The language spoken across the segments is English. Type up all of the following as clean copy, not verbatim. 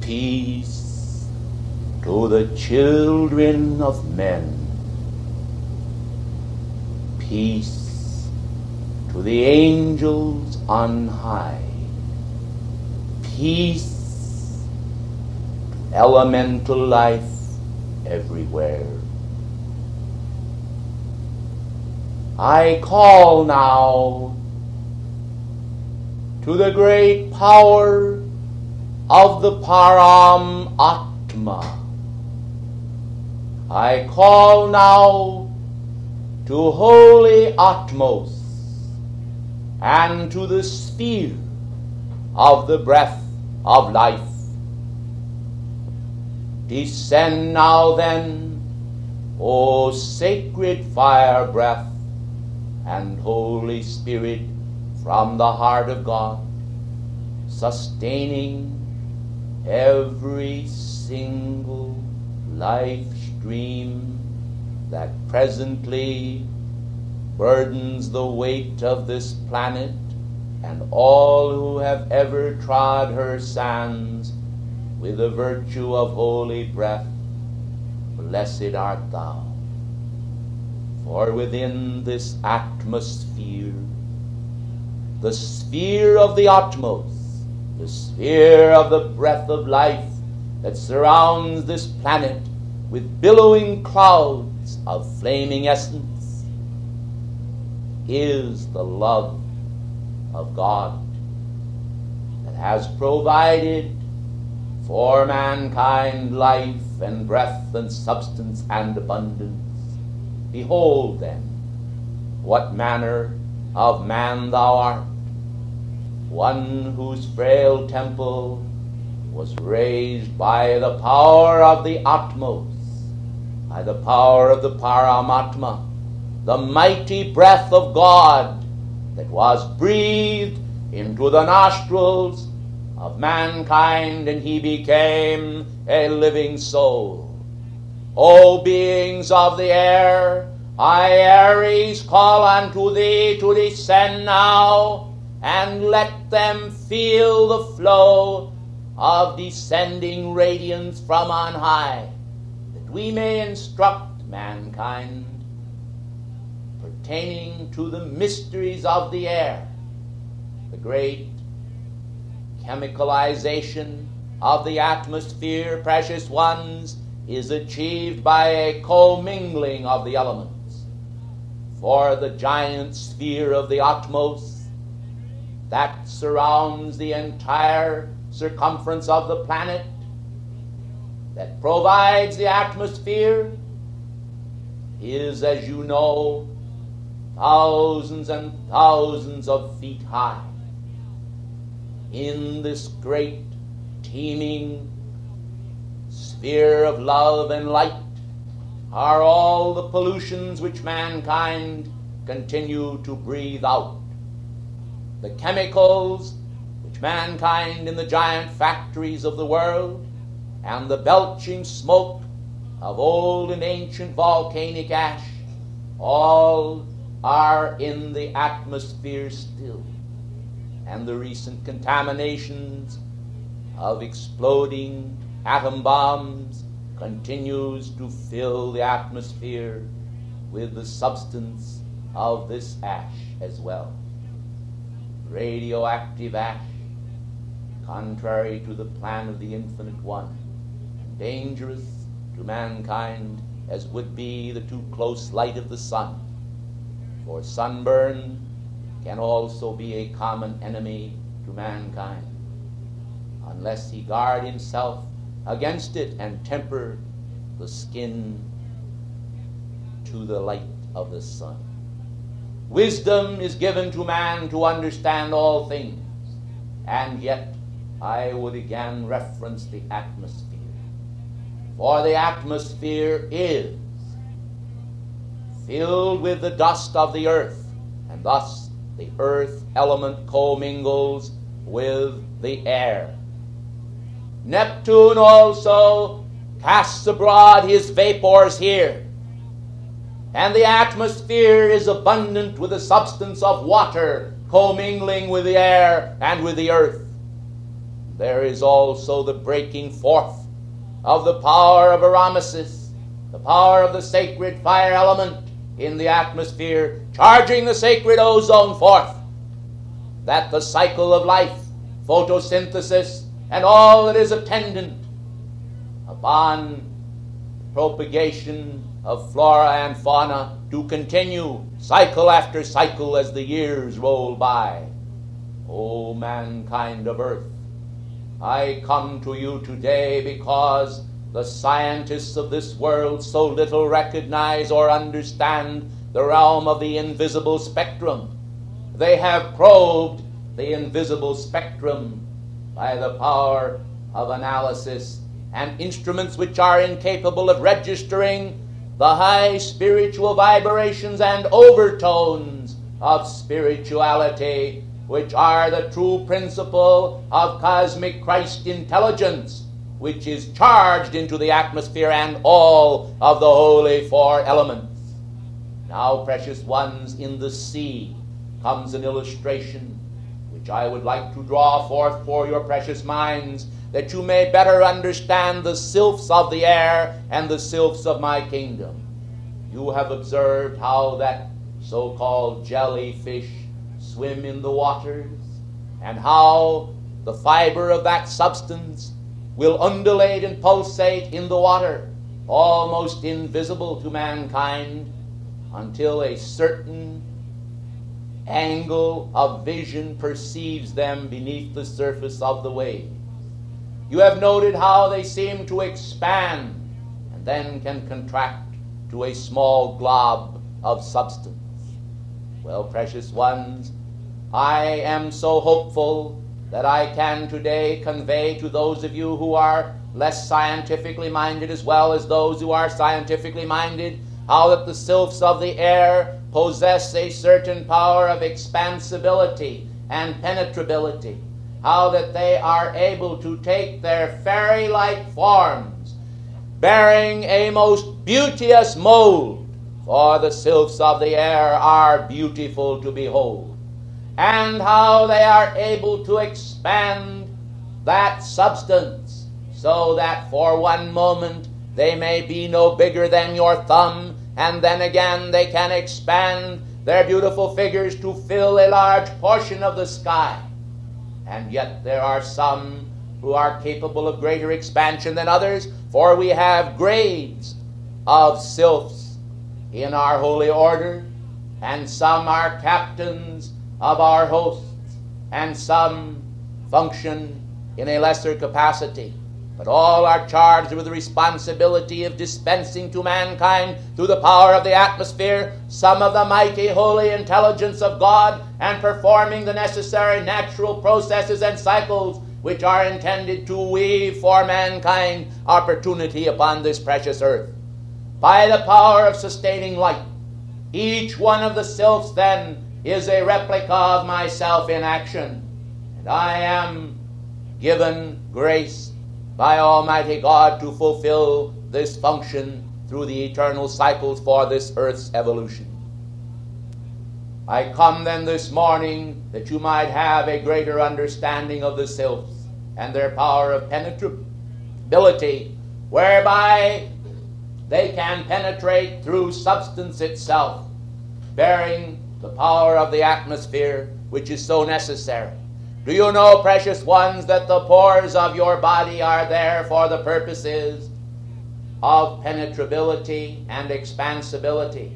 Peace to the children of men. Peace to the angels on high. Peace to elemental life everywhere. I call now to the great power of the Param Atma. I call now to holy Atmos and to the sphere of the breath of life. Descend now then, O sacred fire breath and Holy Spirit from the heart of God, sustaining every single life stream that presently burdens the weight of this planet and all who have ever trod her sands with the virtue of holy breath. Blessed art thou. For within this atmosphere, the sphere of the Atmos, the sphere of the breath of life that surrounds this planet with billowing clouds of flaming essence, is the love of God that has provided for mankind life and breath and substance and abundance. Behold then, what manner of man thou art, one whose frail temple was raised by the power of the Atmos, by the power of the Paramatma, the mighty breath of God that was breathed into the nostrils of mankind, and he became a living soul. O beings of the air, I, Aries, call unto thee to descend now, and let them feel the flow of descending radiance from on high, that we may instruct mankind pertaining to the mysteries of the air, the great chemicalization of the atmosphere, precious ones, is achieved by a commingling of the elements. For the giant sphere of the Atmos that surrounds the entire circumference of the planet, that provides the atmosphere, is, as you know, thousands and thousands of feet high. In this great teeming sphere of love and light are all the pollutions which mankind continue to breathe out, the chemicals which mankind in the giant factories of the world, and the belching smoke of old and ancient volcanic ash, all are in the atmosphere still, and the recent contaminations of exploding atom bombs continues to fill the atmosphere with the substance of this ash as well. Radioactive ash, contrary to the plan of the Infinite One, and dangerous to mankind as would be the too close light of the sun. For sunburn can also be a common enemy to mankind, unless he guard himself against it and temper the skin to the light of the sun. Wisdom is given to man to understand all things, and yet I would again reference the atmosphere. For the atmosphere is filled with the dust of the earth, and thus the earth element commingles with the air. Neptune also casts abroad his vapors here, and the atmosphere is abundant with the substance of water commingling with the air and with the earth. there is also the breaking forth of the power of Aramesis, the power of the sacred fire element in the atmosphere, charging the sacred ozone forth, that the cycle of life, photosynthesis, and all that is attendant upon propagation of flora and fauna do continue cycle after cycle as the years roll by. O mankind of earth, I come to you today because the scientists of this world so little recognize or understand the realm of the invisible spectrum. They have probed the invisible spectrum by the power of analysis and instruments which are incapable of registering the high spiritual vibrations and overtones of spirituality, which are the true principle of cosmic Christ intelligence, which is charged into the atmosphere and all of the holy four elements. Now, precious ones, in the sea comes an illustration which I would like to draw forth for your precious minds, that you may better understand the sylphs of the air and the sylphs of my kingdom. You have observed how that so-called jellyfish swim in the waters, and how the fiber of that substance will undulate and pulsate in the water, almost invisible to mankind, until a certain angle of vision perceives them beneath the surface of the wave. You have noted how they seem to expand and then can contract to a small glob of substance. Well, precious ones, I am so hopeful that I can today convey to those of you who are less scientifically minded as well as those who are scientifically minded, how that the sylphs of the air possess a certain power of expansibility and penetrability, how that they are able to take their fairy-like forms, bearing a most beauteous mold, for the sylphs of the air are beautiful to behold, and how they are able to expand that substance so that for one moment they may be no bigger than your thumb, and then again they can expand their beautiful figures to fill a large portion of the sky. And yet there are some who are capable of greater expansion than others, for we have grades of sylphs in our holy order, and some are captains of our hosts, and some function in a lesser capacity. But all are charged with the responsibility of dispensing to mankind, through the power of the atmosphere, some of the mighty holy intelligence of God, and performing the necessary natural processes and cycles which are intended to weave for mankind opportunity upon this precious earth. By the power of sustaining light, each one of the sylphs then is a replica of myself in action, and I am given grace by Almighty God to fulfill this function through the eternal cycles for this earth's evolution. I come then this morning that you might have a greater understanding of the sylphs and their power of penetrability, whereby they can penetrate through substance itself, bearing the power of the atmosphere, which is so necessary. Do you know, precious ones, that the pores of your body are there for the purposes of penetrability and expansibility?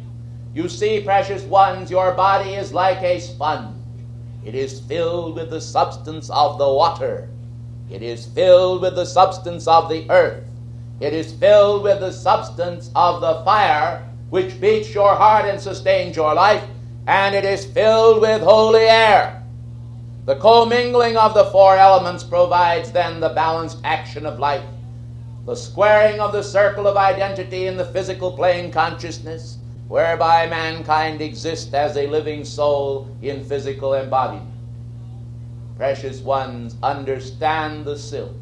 You see, precious ones, your body is like a sponge. It is filled with the substance of the water. It is filled with the substance of the earth. It is filled with the substance of the fire, which beats your heart and sustains your life. And it is filled with holy air. The commingling of the four elements provides then the balanced action of life, the squaring of the circle of identity in the physical plane consciousness, whereby mankind exists as a living soul in physical embodiment. Precious ones, understand the sylphs.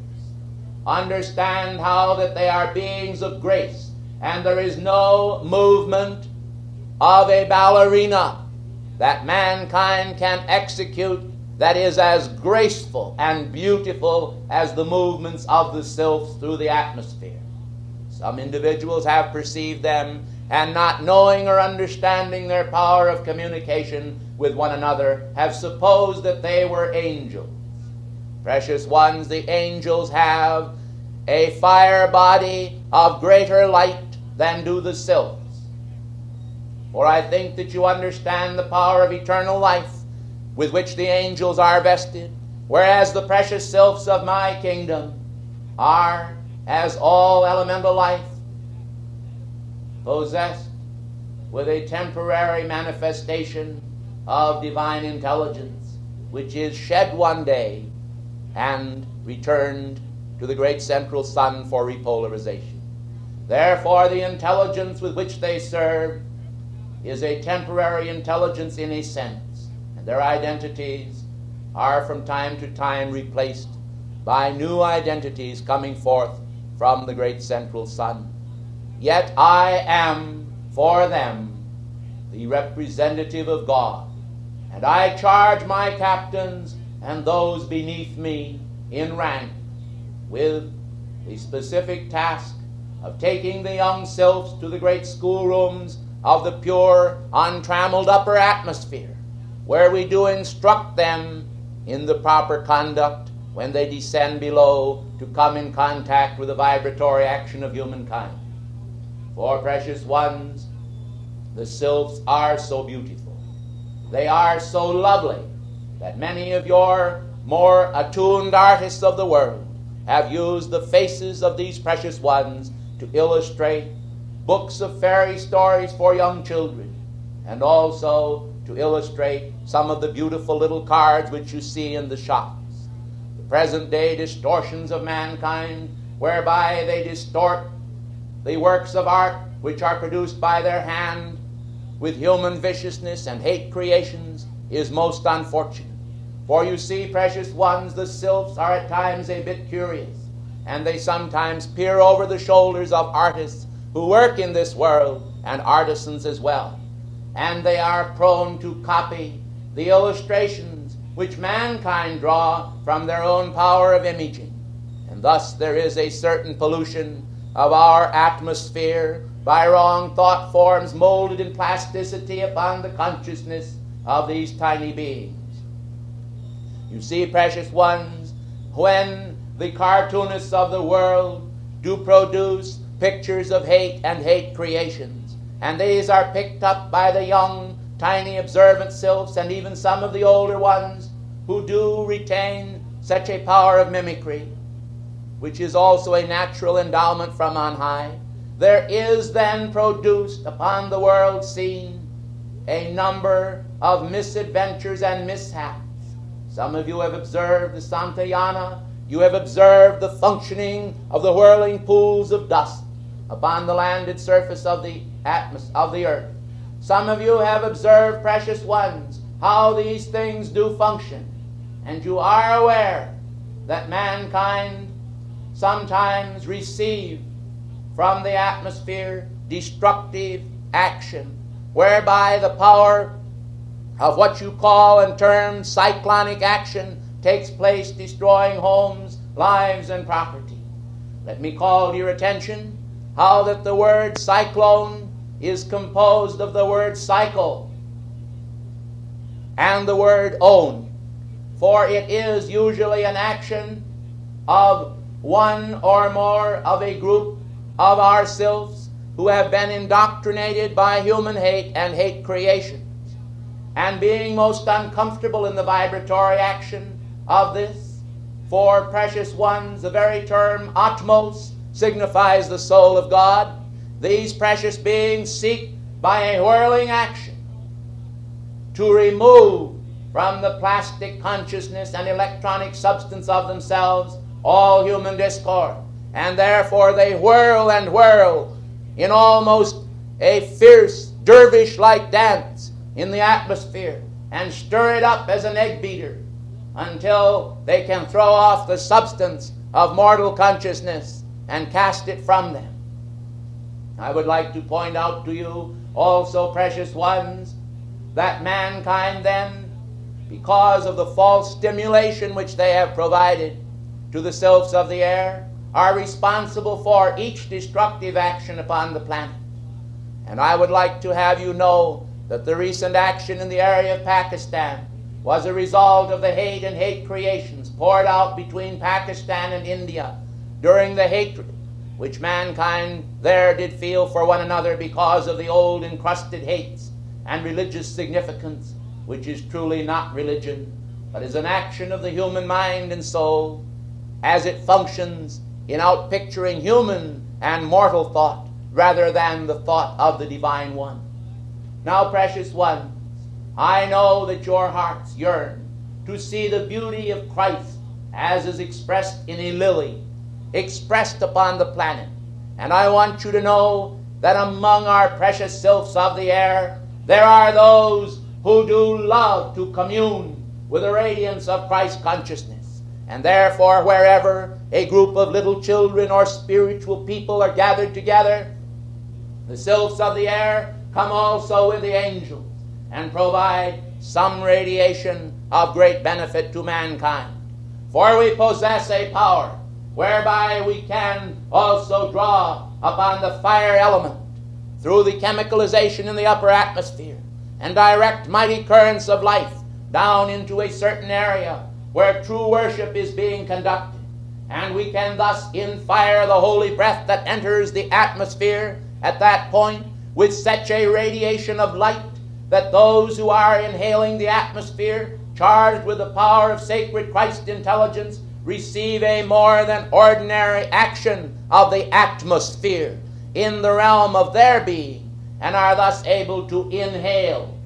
Understand how that they are beings of grace, and there is no movement of a ballerina that mankind can execute that is as graceful and beautiful as the movements of the sylphs through the atmosphere. Some individuals have perceived them, and not knowing or understanding their power of communication with one another, have supposed that they were angels. Precious ones, the angels have a fire body of greater light than do the sylphs. For I think that you understand the power of eternal life with which the angels are vested, whereas the precious sylphs of my kingdom are, as all elemental life, possessed with a temporary manifestation of divine intelligence, which is shed one day and returned to the great central sun for repolarization. Therefore, the intelligence with which they serve is a temporary intelligence in a sense, and their identities are from time to time replaced by new identities coming forth from the great central sun. Yet I am for them the representative of God, and I charge my captains and those beneath me in rank with the specific task of taking the young sylphs to the great schoolrooms of the pure, untrammeled upper atmosphere, where we do instruct them in the proper conduct when they descend below to come in contact with the vibratory action of humankind. For, precious ones, the sylphs are so beautiful, they are so lovely, that many of your more attuned artists of the world have used the faces of these precious ones to illustrate books of fairy stories for young children, and also to illustrate some of the beautiful little cards which you see in the shops. The present-day distortions of mankind, whereby they distort the works of art which are produced by their hand with human viciousness and hate creations, is most unfortunate. For you see, precious ones, the sylphs are at times a bit curious, and they sometimes peer over the shoulders of artists who work in this world, and artisans as well. And they are prone to copy the illustrations which mankind draw from their own power of imaging. And thus there is a certain pollution of our atmosphere by wrong thought forms molded in plasticity upon the consciousness of these tiny beings. You see, precious ones, when the cartoonists of the world do produce pictures of hate and hate creations, and these are picked up by the young, tiny, observant sylphs, and even some of the older ones who do retain such a power of mimicry, which is also a natural endowment from on high, there is then produced upon the world scene a number of misadventures and mishaps. Some of you have observed the Santayana. You have observed the functioning of the whirling pools of dust upon the landed surface of the earth. Some of you have observed, precious ones, how these things do function. And you are aware that mankind sometimes receive from the atmosphere destructive action, whereby the power of what you call and term cyclonic action takes place, destroying homes, lives, and property. Let me call to your attention how that the word cyclone is composed of the word cycle and the word own, for it is usually an action of one or more of a group of our sylphs who have been indoctrinated by human hate and hate creations, and being most uncomfortable in the vibratory action of this. For, precious ones, the very term atmos signifies the soul of God. These precious beings seek by a whirling action to remove from the plastic consciousness and electronic substance of themselves all human discord, and therefore they whirl and whirl in almost a fierce dervish-like dance in the atmosphere, and stir it up as an egg beater until they can throw off the substance of mortal consciousness and cast it from them. I would like to point out to you also, precious ones, that mankind then because of the false stimulation which they have provided to the sylphs of the air, are responsible for each destructive action upon the planet. And I would like to have you know that the recent action in the area of Pakistan was a result of the hate creations poured out between Pakistan and India during the hatred which mankind there did feel for one another because of the old encrusted hates and religious significance, which is truly not religion, but is an action of the human mind and soul as it functions in outpicturing human and mortal thought rather than the thought of the divine one. Now, precious ones, I know that your hearts yearn to see the beauty of Christ as is expressed in a lily, expressed upon the planet. And I want you to know that among our precious sylphs of the air, there are those who do love to commune with the radiance of Christ consciousness. And therefore, wherever a group of little children or spiritual people are gathered together, the sylphs of the air come also with the angels and provide some radiation of great benefit to mankind. For we possess a power whereby we can also draw upon the fire element through the chemicalization in the upper atmosphere and direct mighty currents of life down into a certain area where true worship is being conducted. And we can thus infire the holy breath that enters the atmosphere at that point with such a radiation of light that those who are inhaling the atmosphere charged with the power of sacred Christ intelligence receive a more than ordinary action of the atmosphere in the realm of their being and are thus able to inhale,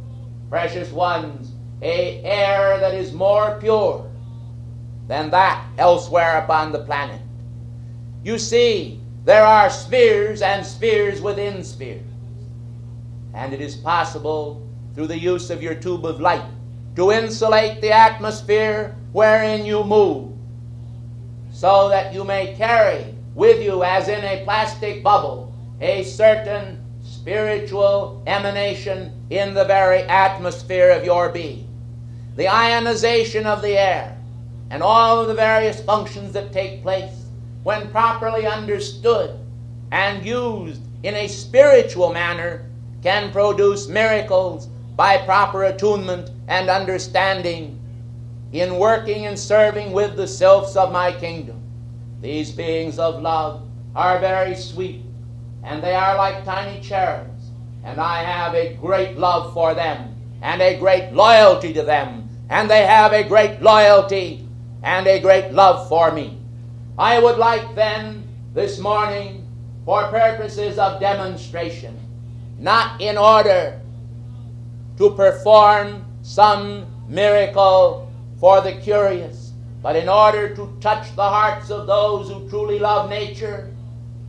precious ones, a air that is more pure than that elsewhere upon the planet. You see, there are spheres and spheres within spheres. And it is possible, through the use of your tube of light, to insulate the atmosphere wherein you move, so that you may carry with you, as in a plastic bubble, a certain spiritual emanation in the very atmosphere of your being. The ionization of the air and all of the various functions that take place, when properly understood and used in a spiritual manner, can produce miracles by proper attunement and understanding in working and serving with the sylphs of my kingdom. These beings of love are very sweet, and they are like tiny cherubs, and I have a great love for them and a great loyalty to them, and they have a great loyalty and a great love for me. I would like then this morning, for purposes of demonstration, not in order to perform some miracle for the curious, but in order to touch the hearts of those who truly love nature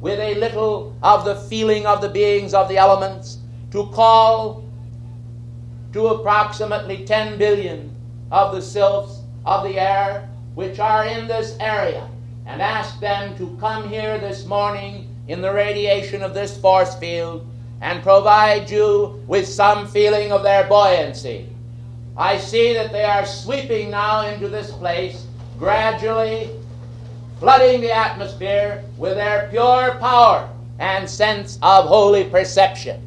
with a little of the feeling of the beings of the elements, to call to approximately 10 billion of the sylphs of the air which are in this area, and ask them to come here this morning in the radiation of this force field and provide you with some feeling of their buoyancy. I see that they are sweeping now into this place, gradually flooding the atmosphere with their pure power and sense of holy perception.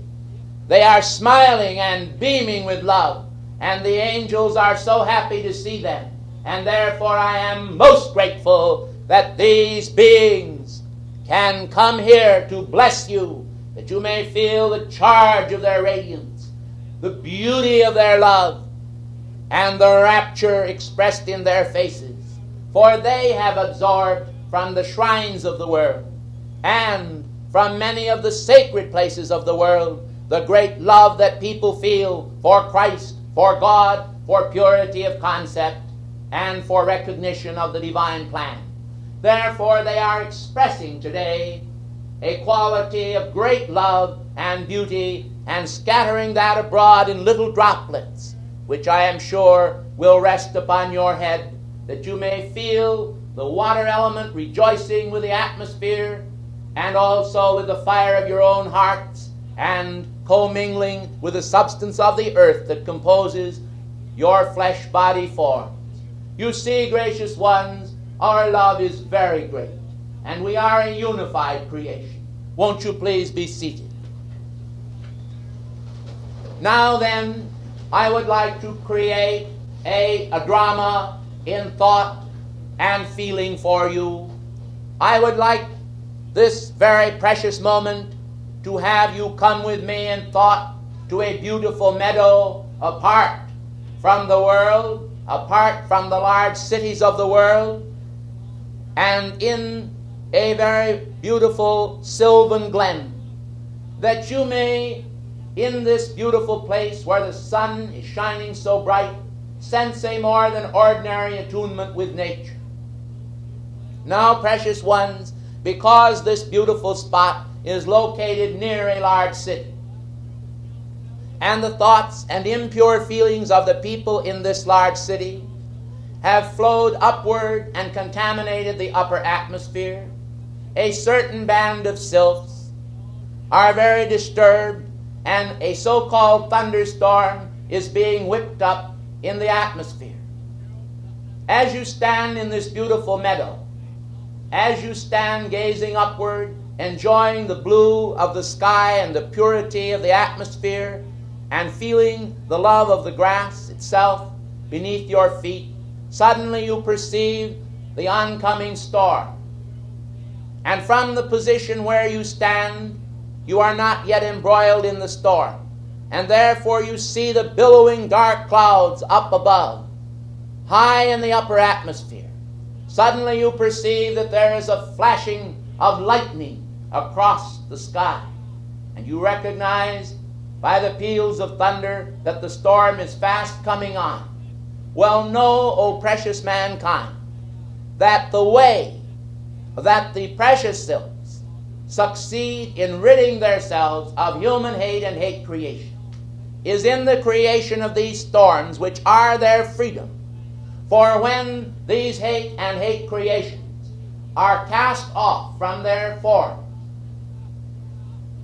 They are smiling and beaming with love, and the angels are so happy to see them. And therefore I am most grateful that these beings can come here to bless you, that you may feel the charge of their radiance, the beauty of their love, and the rapture expressed in their faces. For they have absorbed from the shrines of the world and from many of the sacred places of the world the great love that people feel for Christ, for God, for purity of concept, and for recognition of the divine plan. Therefore, they are expressing today a quality of great love and beauty and scattering that abroad in little droplets, which I am sure will rest upon your head, that you may feel the water element rejoicing with the atmosphere and also with the fire of your own hearts and commingling with the substance of the earth that composes your flesh body forms. You see, gracious ones, our love is very great, and we are a unified creation. Won't you please be seated? Now then, I would like to create a drama in thought and feeling for you. I would like this very precious moment to have you come with me in thought to a beautiful meadow apart from the world, apart from the large cities of the world, and in a very beautiful sylvan glen, that you may, in this beautiful place where the sun is shining so bright, sense a more than ordinary attunement with nature. Now, precious ones, because this beautiful spot is located near a large city, and the thoughts and impure feelings of the people in this large city have flowed upward and contaminated the upper atmosphere, a certain band of sylphs are very disturbed, and a so-called thunderstorm is being whipped up in the atmosphere. As you stand in this beautiful meadow, as you stand gazing upward, enjoying the blue of the sky and the purity of the atmosphere, and feeling the love of the grass itself beneath your feet, suddenly you perceive the oncoming storm. And from the position where you stand, you are not yet embroiled in the storm, and therefore you see the billowing dark clouds up above, high in the upper atmosphere. Suddenly you perceive that there is a flashing of lightning across the sky, and you recognize by the peals of thunder that the storm is fast coming on. Well, know, O precious mankind, that the way that the precious sylphs succeed in ridding themselves of human hate and hate creation is in the creation of these storms, which are their freedom. For when these hate and hate creations are cast off from their form,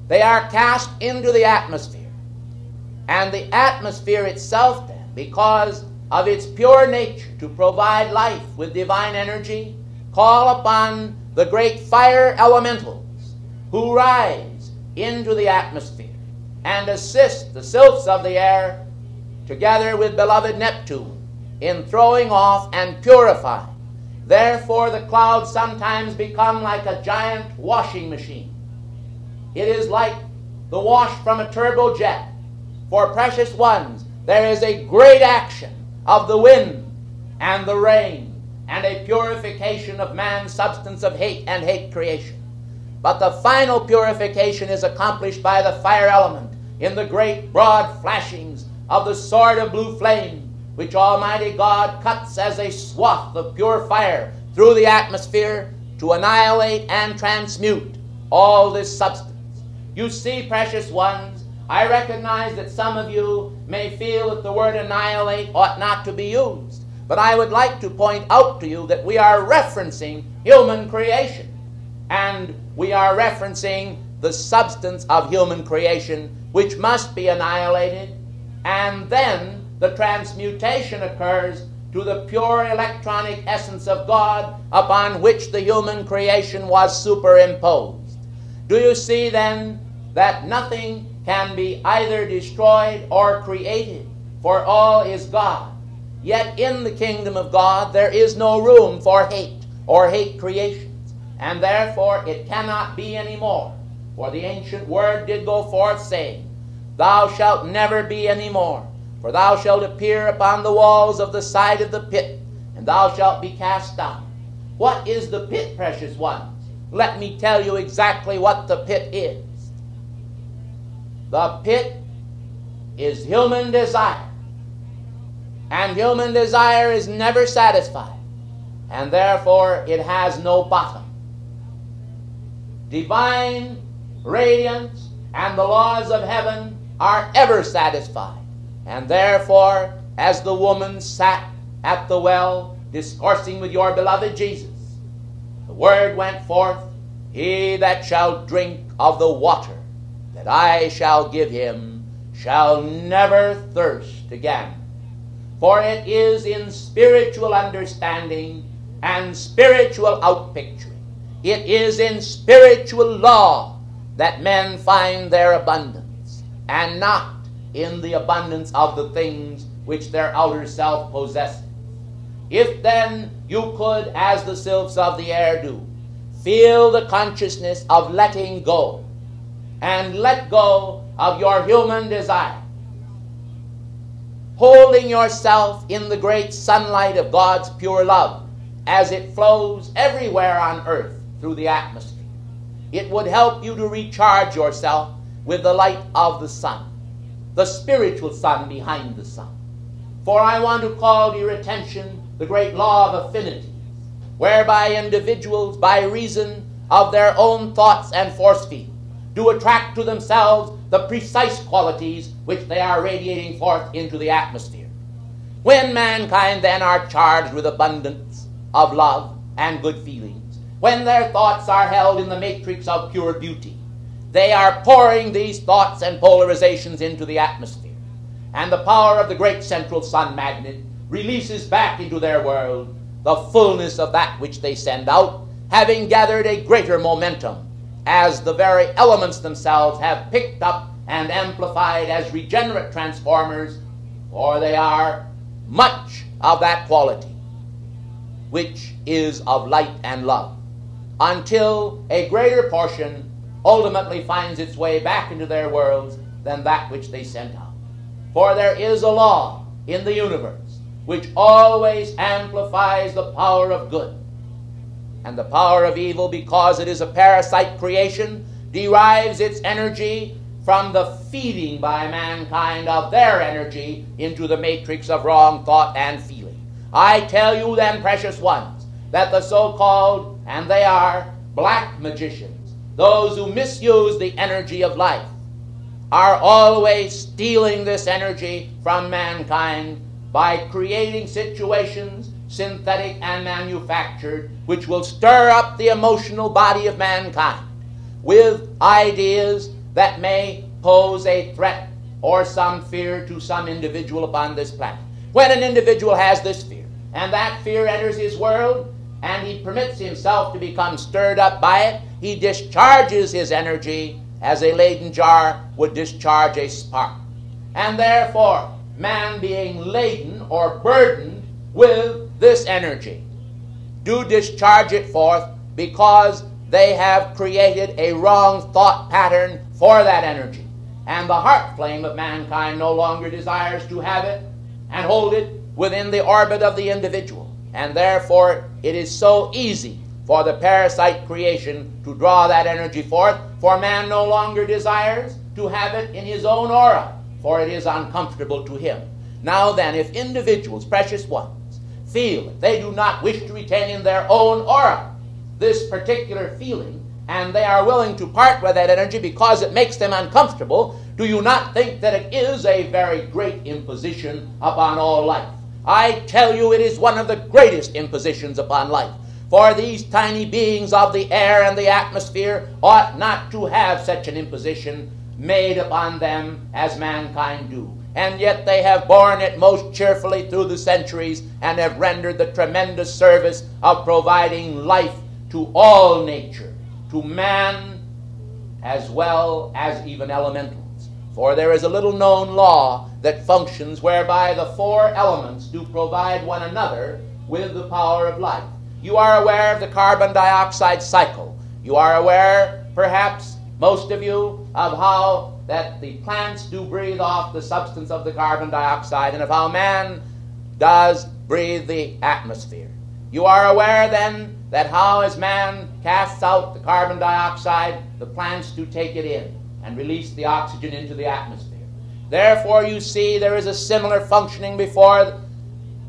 they are cast into the atmosphere. And the atmosphere itself then, because of its pure nature to provide life with divine energy, call upon the great fire elementals who rise into the atmosphere and assist the sylphs of the air together with beloved Neptune in throwing off and purifying. Therefore the clouds sometimes become like a giant washing machine. It is like the wash from a turbojet. For precious ones, there is a great action of the wind and the rain and a purification of man's substance of hate and hate creation. But the final purification is accomplished by the fire element in the great broad flashings of the sword of blue flame, which Almighty God cuts as a swath of pure fire through the atmosphere to annihilate and transmute all this substance. You see, precious ones, I recognize that some of you may feel that the word annihilate ought not to be used, but I would like to point out to you that we are referencing human creation, and we are referencing the substance of human creation, which must be annihilated, and then the transmutation occurs to the pure electronic essence of God upon which the human creation was superimposed. Do you see then that nothing can be either destroyed or created, for all is God? Yet in the kingdom of God there is no room for hate or hate creations, and therefore it cannot be any more. For the ancient word did go forth, saying, Thou shalt never be any more, for thou shalt appear upon the walls of the side of the pit, and thou shalt be cast down. What is the pit, precious ones? Let me tell you exactly what the pit is. The pit is human desire, and human desire is never satisfied, and therefore it has no bottom. Divine radiance and the laws of heaven are ever satisfied, and therefore, as the woman sat at the well discoursing with your beloved Jesus, the word went forth, He that shall drink of the water that I shall give him shall never thirst again. For it is in spiritual understanding and spiritual outpicturing. It is in spiritual law that men find their abundance, and not in the abundance of the things which their outer self possesses. If then you could, as the sylphs of the air do, feel the consciousness of letting go, and let go of your human desire, holding yourself in the great sunlight of God's pure love as it flows everywhere on earth through the atmosphere, it would help you to recharge yourself with the light of the sun, the spiritual sun behind the sun. For I want to call to your attention the great law of affinity, whereby individuals, by reason of their own thoughts and force field, do attract to themselves the precise qualities which they are radiating forth into the atmosphere. When mankind then are charged with abundance of love and good feelings, when their thoughts are held in the matrix of pure beauty, they are pouring these thoughts and polarizations into the atmosphere, and the power of the great central sun magnet releases back into their world the fullness of that which they send out, having gathered a greater momentum, as the very elements themselves have picked up and amplified as regenerate transformers, for they are much of that quality which is of light and love, until a greater portion ultimately finds its way back into their worlds than that which they sent out. For there is a law in the universe which always amplifies the power of good, and the power of evil, because it is a parasite creation, derives its energy from the feeding by mankind of their energy into the matrix of wrong thought and feeling. I tell you then, precious ones, that the so-called, and they are, black magicians, those who misuse the energy of life, are always stealing this energy from mankind by creating situations, synthetic and manufactured, which will stir up the emotional body of mankind with ideas that may pose a threat or some fear to some individual upon this planet. When an individual has this fear, and that fear enters his world, and he permits himself to become stirred up by it, he discharges his energy as a Leyden jar would discharge a spark. And therefore, man being laden or burdened with this energy, do discharge it forth, because they have created a wrong thought pattern for that energy. And the heart flame of mankind no longer desires to have it and hold it within the orbit of the individual. And therefore, it is so easy for the parasite creation to draw that energy forth, for man no longer desires to have it in his own aura, for it is uncomfortable to him. Now then, if individuals, precious ones, feel that they do not wish to retain in their own aura this particular feeling, and they are willing to part with that energy because it makes them uncomfortable, do you not think that it is a very great imposition upon all life? I tell you, it is one of the greatest impositions upon life. For these tiny beings of the air and the atmosphere ought not to have such an imposition made upon them as mankind do. And yet they have borne it most cheerfully through the centuries, and have rendered the tremendous service of providing life to all nature, to man as well as even elementals. For there is a little known law that functions whereby the four elements do provide one another with the power of life. You are aware of the carbon dioxide cycle. You are aware, perhaps, most of you, of how that the plants do breathe off the substance of the carbon dioxide, and of how man does breathe the atmosphere. You are aware then that how as man casts out the carbon dioxide, the plants do take it in and release the oxygen into the atmosphere. Therefore you see there is a similar functioning before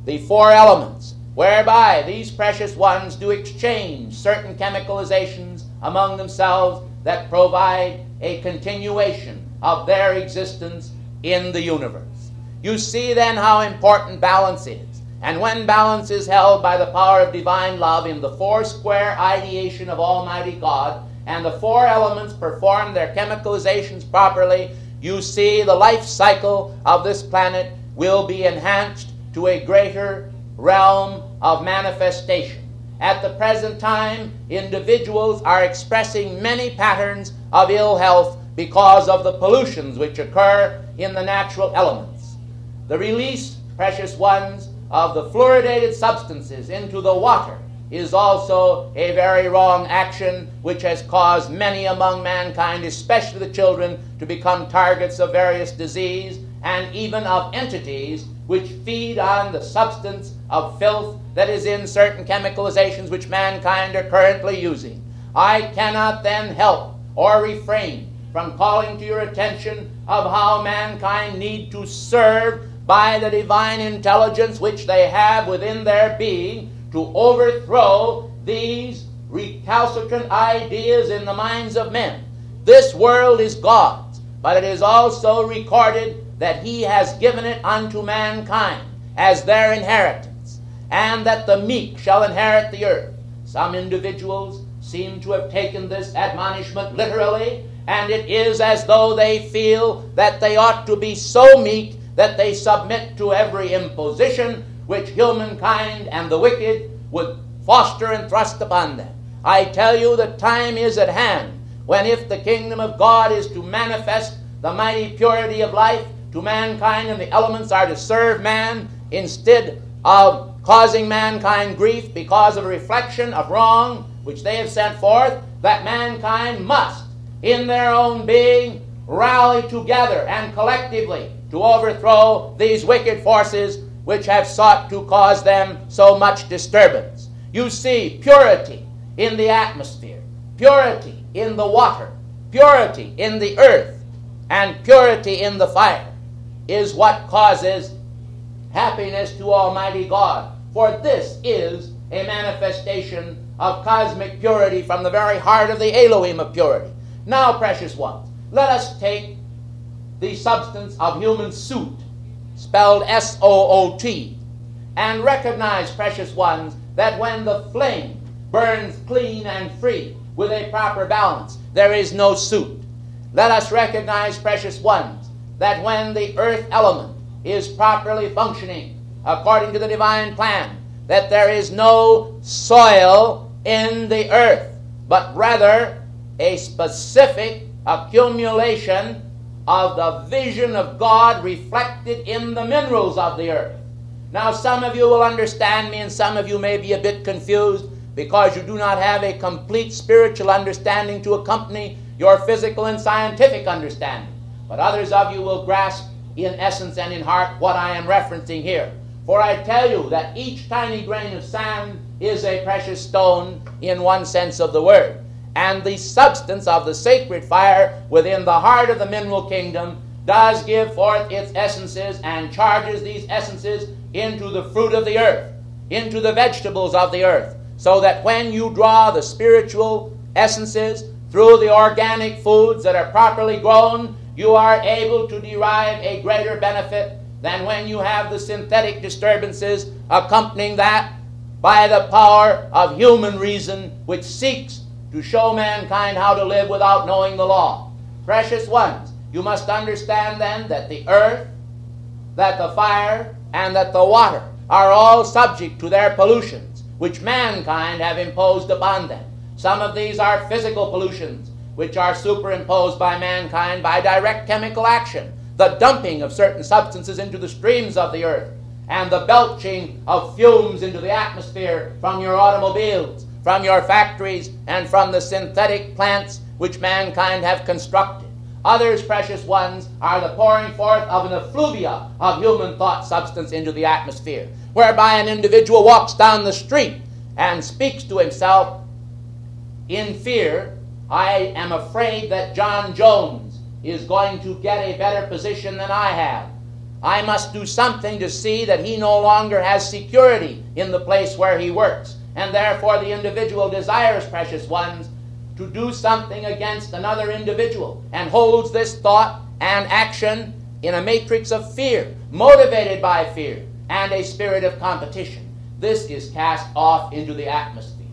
the four elements, whereby these precious ones do exchange certain chemicalizations among themselves that provide a continuation of their existence in the universe. You see then how important balance is. And when balance is held by the power of divine love in the four-square ideation of Almighty God, and the four elements perform their chemicalizations properly, you see the life cycle of this planet will be enhanced to a greater realm of manifestation. At the present time, individuals are expressing many patterns of ill health because of the pollutions which occur in the natural elements. The release, precious ones, of the fluoridated substances into the water is also a very wrong action which has caused many among mankind, especially the children, to become targets of various disease and even of entities which feed on the substance of filth that is in certain chemicalizations which mankind are currently using. I cannot then help or refrain from calling to your attention of how mankind need to serve by the divine intelligence which they have within their being to overthrow these recalcitrant ideas in the minds of men. This world is God's, but it is also recorded that He has given it unto mankind as their inheritance, and that the meek shall inherit the earth. Some individuals seem to have taken this admonishment literally, and it is as though they feel that they ought to be so meek that they submit to every imposition which humankind and the wicked would foster and thrust upon them. I tell you, the time is at hand when, if the kingdom of God is to manifest the mighty purity of life to mankind, and the elements are to serve man instead of causing mankind grief because of a reflection of wrong which they have sent forth, that mankind must, in their own being, rally together and collectively to overthrow these wicked forces which have sought to cause them so much disturbance. You see, purity in the atmosphere, purity in the water, purity in the earth, and purity in the fire is what causes happiness to Almighty God. For this is a manifestation of cosmic purity from the very heart of the Elohim of purity. Now, precious ones, let us take the substance of human soot, spelled S-O-O-T, and recognize, precious ones, that when the flame burns clean and free with a proper balance, there is no soot. Let us recognize, precious ones, that when the earth element is properly functioning according to the divine plan, that there is no soil in the earth, but rather a specific accumulation of the vision of God reflected in the minerals of the earth. Now, some of you will understand me, and some of you may be a bit confused because you do not have a complete spiritual understanding to accompany your physical and scientific understanding. But others of you will grasp in essence and in heart what I am referencing here. For I tell you that each tiny grain of sand is a precious stone in one sense of the word. And the substance of the sacred fire within the heart of the mineral kingdom does give forth its essences and charges these essences into the fruit of the earth, into the vegetables of the earth, so that when you draw the spiritual essences through the organic foods that are properly grown, you are able to derive a greater benefit than when you have the synthetic disturbances accompanying that by the power of human reason, which seeks to show mankind how to live without knowing the law. Precious ones, you must understand then that the earth, that the fire, and that the water are all subject to their pollutions, which mankind have imposed upon them. Some of these are physical pollutions, which are superimposed by mankind by direct chemical action, the dumping of certain substances into the streams of the earth, and the belching of fumes into the atmosphere from your automobiles, from your factories, and from the synthetic plants which mankind have constructed. Others, precious ones, are the pouring forth of an effluvia of human thought substance into the atmosphere, whereby an individual walks down the street and speaks to himself in fear, I am afraid that John Jones is going to get a better position than I have. I must do something to see that he no longer has security in the place where he works. And therefore the individual desires, precious ones, to do something against another individual, and holds this thought and action in a matrix of fear, motivated by fear and a spirit of competition. This is cast off into the atmosphere.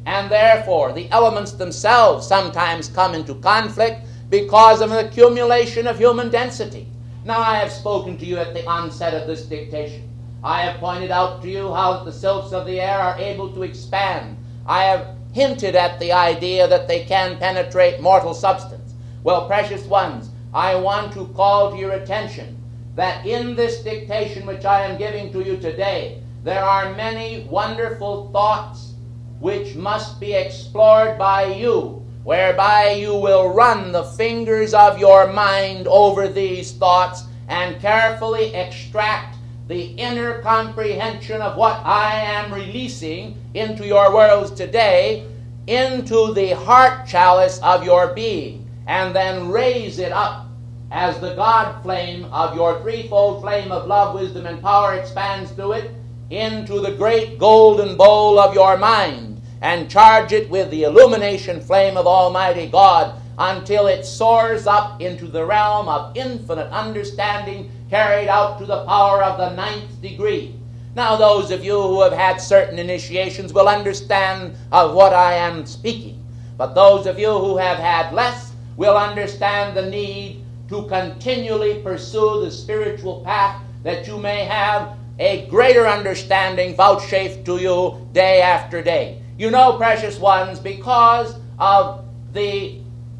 And therefore the elements themselves sometimes come into conflict because of an accumulation of human density. Now, I have spoken to you at the onset of this dictation I have pointed out to you how the sylphs of the air are able to expand. I have hinted at the idea that they can penetrate mortal substance. Well, precious ones, I want to call to your attention that in this dictation which I am giving to you today, there are many wonderful thoughts which must be explored by you, whereby you will run the fingers of your mind over these thoughts and carefully extract the inner comprehension of what I am releasing into your worlds today into the heart chalice of your being, and then raise it up as the God flame of your threefold flame of love, wisdom, and power expands through it into the great golden bowl of your mind, and charge it with the illumination flame of Almighty God until it soars up into the realm of infinite understanding, carried out to the power of the 9th degree. Now, those of you who have had certain initiations will understand of what I am speaking, but those of you who have had less will understand the need to continually pursue the spiritual path, that you may have a greater understanding vouchsafed to you day after day. You know, precious ones, because of the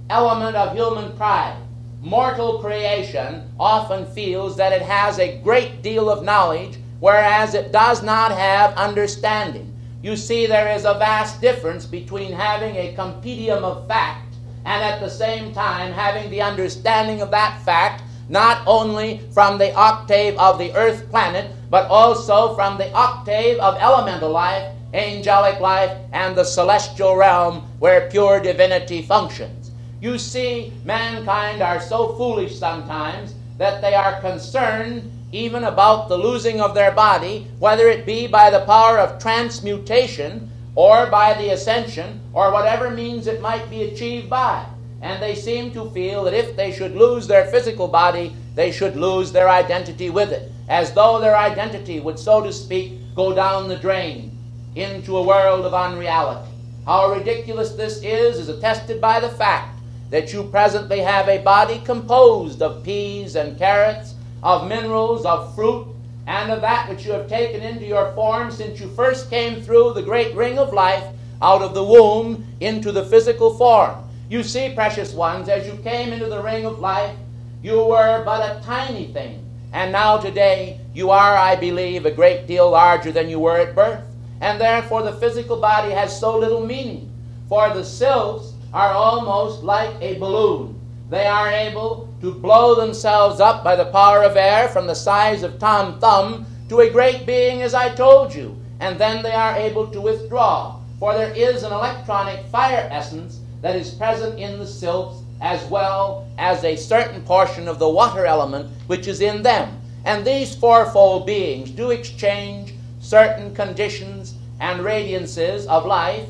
element of human pride, mortal creation often feels that it has a great deal of knowledge, whereas it does not have understanding. You see, there is a vast difference between having a compendium of fact and at the same time having the understanding of that fact, not only from the octave of the earth planet, but also from the octave of elemental life, angelic life, and the celestial realm where pure divinity functions. You see, mankind are so foolish sometimes that they are concerned even about the losing of their body, whether it be by the power of transmutation or by the ascension, or whatever means it might be achieved by. And they seem to feel that if they should lose their physical body, they should lose their identity with it, as though their identity would, so to speak, go down the drain into a world of unreality. How ridiculous this is attested by the fact that you presently have a body composed of peas and carrots, of minerals, of fruit, and of that which you have taken into your form since you first came through the great ring of life out of the womb into the physical form. You see, precious ones, as you came into the ring of life, you were but a tiny thing. And now today, you are, I believe, a great deal larger than you were at birth. And therefore the physical body has so little meaning. For the sylphs are almost like a balloon. They are able to blow themselves up by the power of air from the size of Tom Thumb to a great being, as I told you. And then they are able to withdraw. For there is an electronic fire essence that is present in the sylphs, as well as a certain portion of the water element which is in them. And these fourfold beings do exchange certain conditions and radiances of life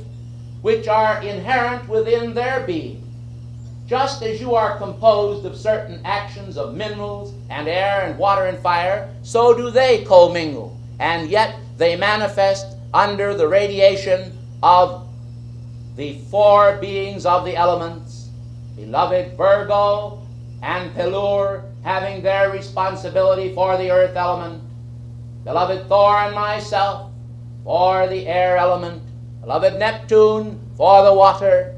which are inherent within their being. Just as you are composed of certain actions of minerals and air and water and fire, so do they commingle, and yet they manifest under the radiation of the four beings of the elements, beloved Virgo and Pelur having their responsibility for the earth element, beloved Thor and myself for the air element, beloved Neptune for the water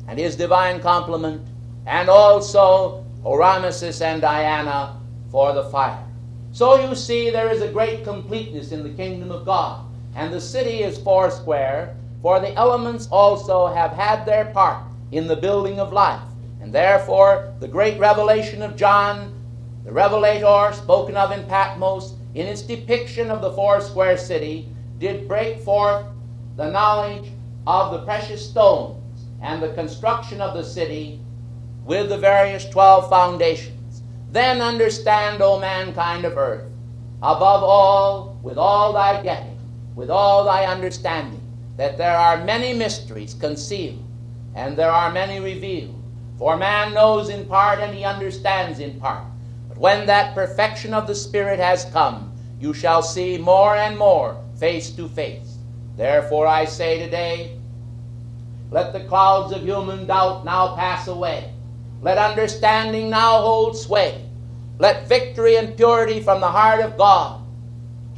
and his divine complement, and also Horamesis and Diana for the fire. So you see, there is a great completeness in the kingdom of God, and the city is foursquare, for the elements also have had their part in the building of life. And therefore the great revelation of John, the Revelator spoken of in Patmos, in its depiction of the foursquare city, did break forth the knowledge of the precious stones and the construction of the city with the various 12 foundations. Then understand, O mankind of earth, above all, with all thy getting, with all thy understanding, that there are many mysteries concealed, and there are many revealed. For man knows in part, and he understands in part. But when that perfection of the Spirit has come, you shall see more and more face to face. Therefore I say today, let the clouds of human doubt now pass away. Let understanding now hold sway. Let victory and purity from the heart of God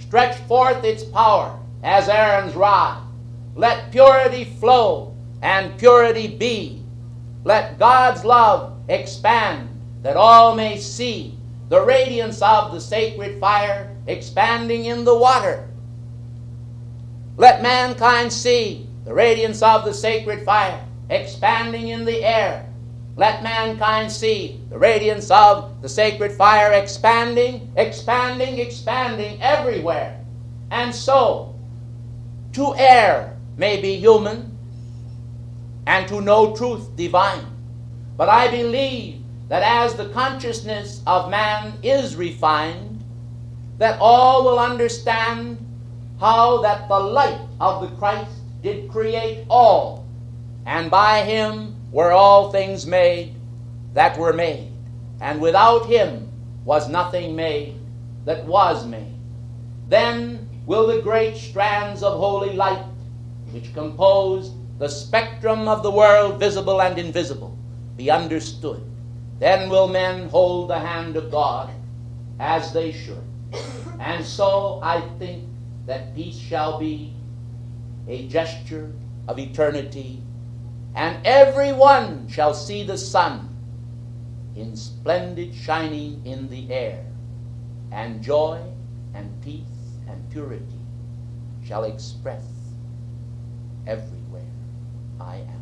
stretch forth its power as Aaron's rod. Let purity flow and purity be. Let God's love expand that all may see the radiance of the sacred fire expanding in the water. Let mankind see the radiance of the sacred fire expanding in the air. Let mankind see the radiance of the sacred fire expanding, expanding, expanding everywhere. And so, to err may be human, and to know truth divine. But I believe that as the consciousness of man is refined, that all will understand how that the light of the Christ did create all, and by him were all things made that were made, and without him was nothing made that was made. Then will the great strands of holy light, which compose the spectrum of the world, visible and invisible, be understood. Then will men hold the hand of God as they should. And so I think that peace shall be a gesture of eternity, and every one shall see the sun in splendid shining in the air, and joy and peace and purity shall express everywhere I am.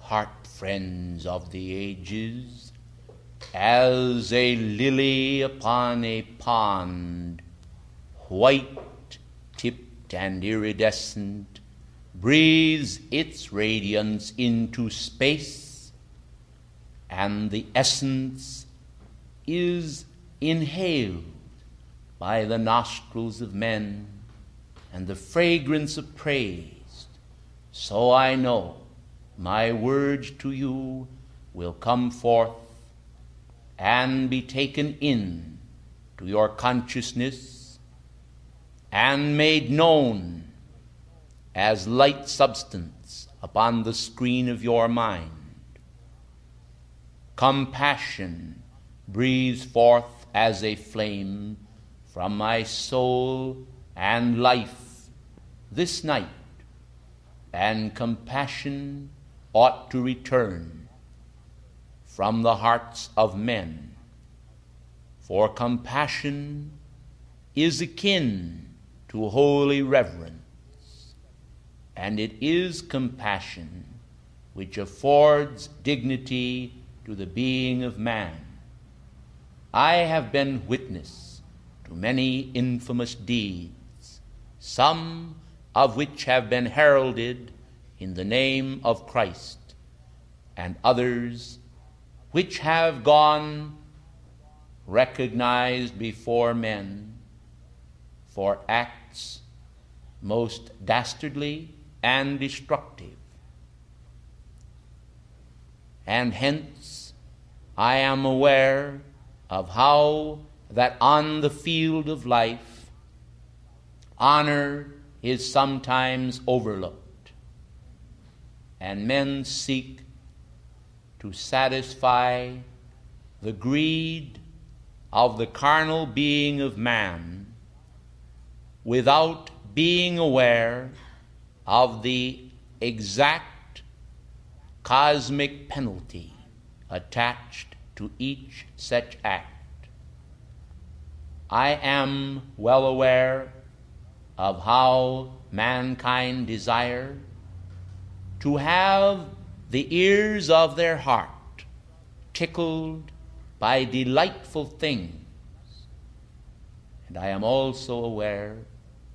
Heart friends of the ages, as a lily upon a pond, white-tipped and iridescent, breathes its radiance into space, and the essence is inhaled by the nostrils of men, and the fragrance of praise. So I know my words to you will come forth and be taken in to your consciousness and made known as light substance upon the screen of your mind. Compassion breathes forth as a flame from my soul and life this night, and compassion ought to return from the hearts of men, for compassion is akin to holy reverence, and it is compassion which affords dignity to the being of man. I have been witness to many infamous deeds, some of which have been heralded in the name of Christ, and others which have gone recognized before men for acts most dastardly and destructive. And hence I am aware of how that on the field of life honor is sometimes overlooked, and men seek to satisfy the greed of the carnal being of man without being aware of the exact cosmic penalty attached to each such act. I am well aware of how mankind desire to have the ears of their heart tickled by delightful things. And I am also aware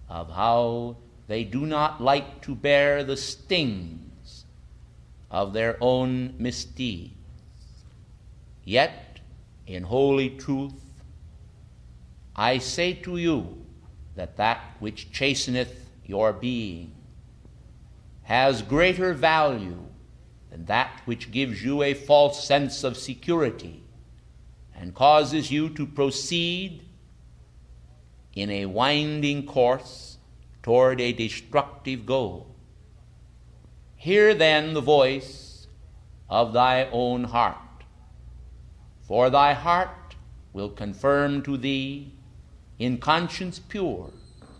of how they do not like to bear the stings of their own misdeeds. Yet, in holy truth, I say to you that that which chasteneth your being has greater value than that which gives you a false sense of security and causes you to proceed in a winding course toward a destructive goal. Hear then the voice of thy own heart, for thy heart will confirm to thee in conscience pure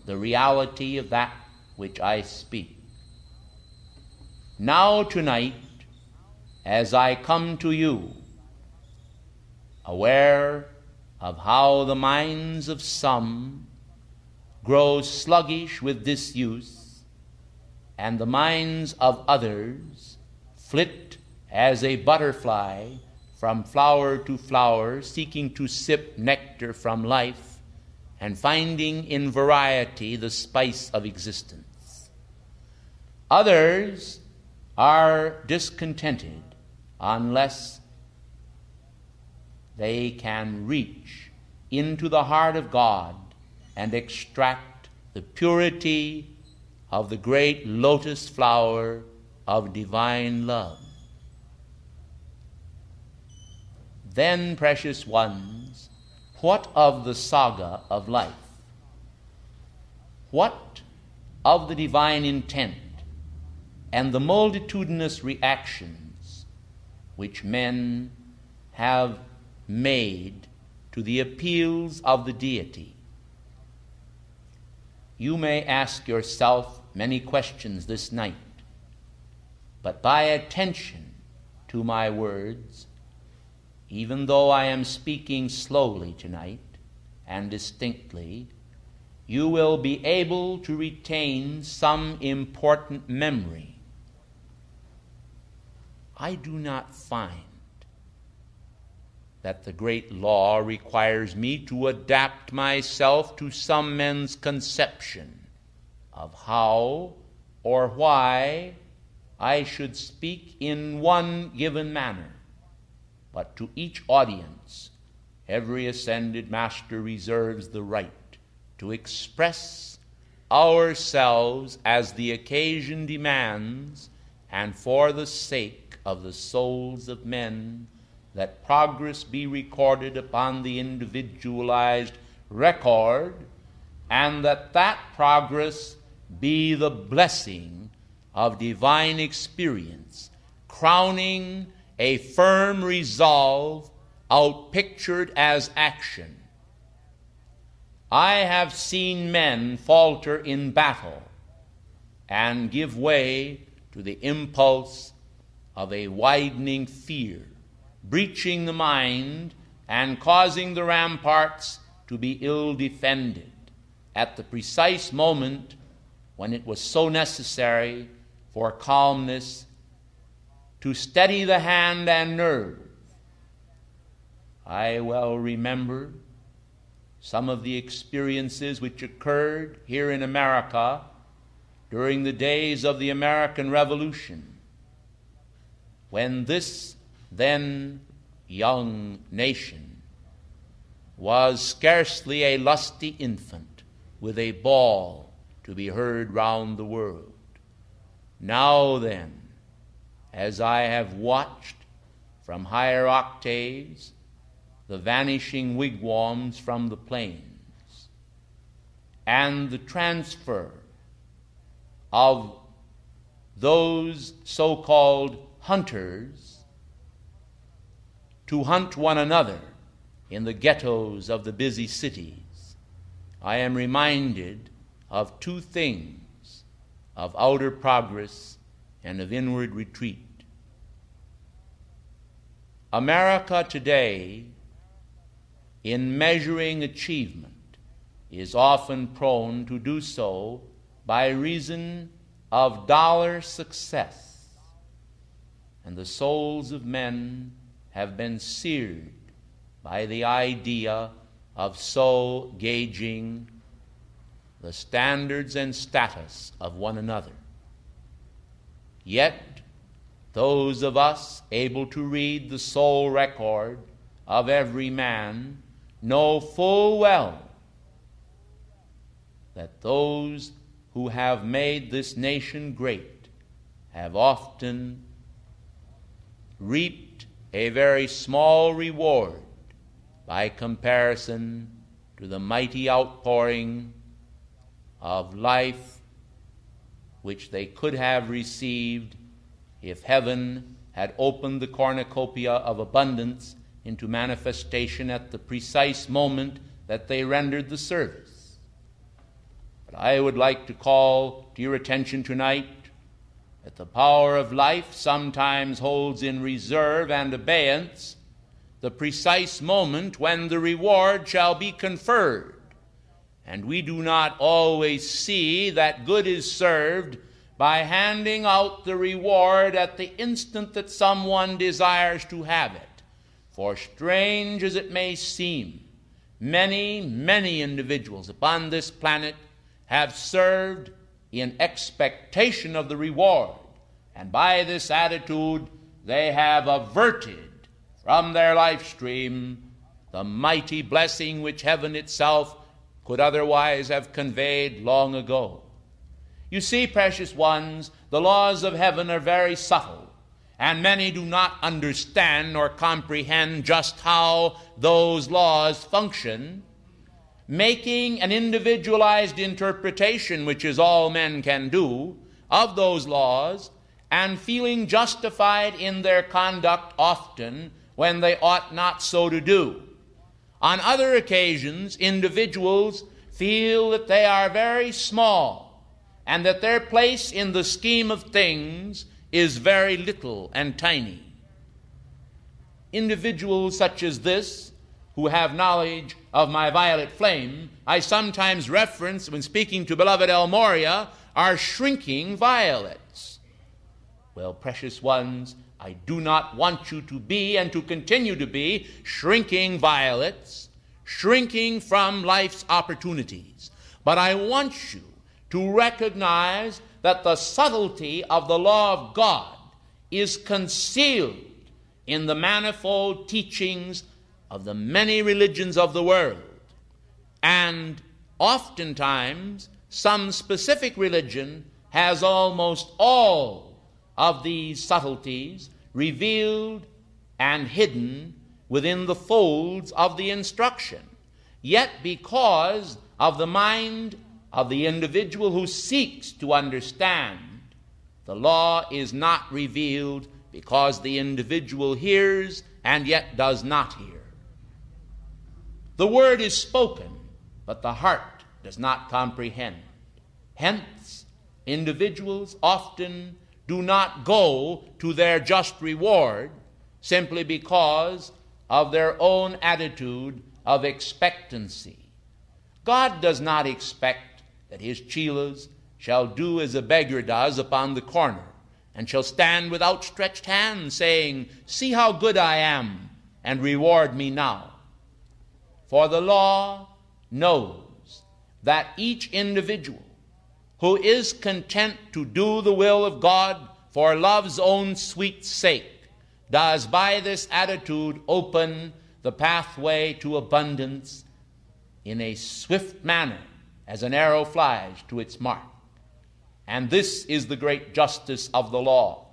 the reality of that which I speak. Now tonight, as I come to you, aware of how the minds of some grow sluggish with disuse, and the minds of others flit as a butterfly from flower to flower, seeking to sip nectar from life and finding in variety the spice of existence. Others are discontented unless they can reach into the heart of God and extract the purity of the great lotus flower of divine love. Then, precious ones, what of the saga of life? What of the divine intent and the multitudinous reactions which men have made to the appeals of the deity? You may ask yourself many questions this night, but by attention to my words, even though I am speaking slowly tonight and distinctly, you will be able to retain some important memory. I do not find that the great law requires me to adapt myself to some men's conception of how or why I should speak in one given manner. But to each audience, every ascended master reserves the right to express ourselves as the occasion demands, and for the sake of the souls of men, that progress be recorded upon the individualized record, and that that progress be the blessing of divine experience, crowning a firm resolve outpictured as action. I have seen men falter in battle and give way to the impulse of a widening fear, breaching the mind and causing the ramparts to be ill defended at the precise moment when it was so necessary for calmness to steady the hand and nerve. I well remember some of the experiences which occurred here in America during the days of the American Revolution, when this then young nation was scarcely a lusty infant with a ball to be heard round the world. Now then, as I have watched from higher octaves the vanishing wigwams from the plains, and the transfer of those so-called hunters to hunt one another in the ghettos of the busy cities, I am reminded of two things: of outer progress and of inward retreat. America today, in measuring achievement, is often prone to do so by reason of dollar success, and the souls of men have been seared by the idea of so gauging the standards and status of one another. Yet, those of us able to read the soul record of every man know full well that those who have made this nation great have often reaped a very small reward by comparison to the mighty outpouring of life which they could have received if heaven had opened the cornucopia of abundance into manifestation at the precise moment that they rendered the service. But I would like to call to your attention tonight that the power of life sometimes holds in reserve and abeyance the precise moment when the reward shall be conferred. And we do not always see that good is served by handing out the reward at the instant that someone desires to have it. For strange as it may seem, many, many individuals upon this planet have served in expectation of the reward, and by this attitude they have averted from their life stream the mighty blessing which heaven itself could otherwise have conveyed long ago. You see, precious ones, the laws of heaven are very subtle, and many do not understand nor comprehend just how those laws function, making an individualized interpretation, which is all men can do, of those laws, and feeling justified in their conduct often when they ought not so to do. On other occasions, individuals feel that they are very small and that their place in the scheme of things is very little and tiny. Individuals such as this, who have knowledge of my violet flame, I sometimes reference when speaking to beloved El Morya, are shrinking violets. Well, precious ones, I do not want you to be and to continue to be shrinking violets, shrinking from life's opportunities. But I want you to recognize that the subtlety of the law of God is concealed in the manifold teachings of the many religions of the world. And oftentimes, some specific religion has almost all of these subtleties revealed and hidden within the folds of the instruction. Yet because of the mind of the individual who seeks to understand, the law is not revealed because the individual hears and yet does not hear. The word is spoken, but the heart does not comprehend. Hence, individuals often do not go to their just reward simply because of their own attitude of expectancy. God does not expect that his chelas shall do as a beggar does upon the corner and shall stand with outstretched hands, saying, See how good I am, and reward me now. For the law knows that each individual who is content to do the will of God for love's own sweet sake does by this attitude open the pathway to abundance in a swift manner as an arrow flies to its mark. And this is the great justice of the law.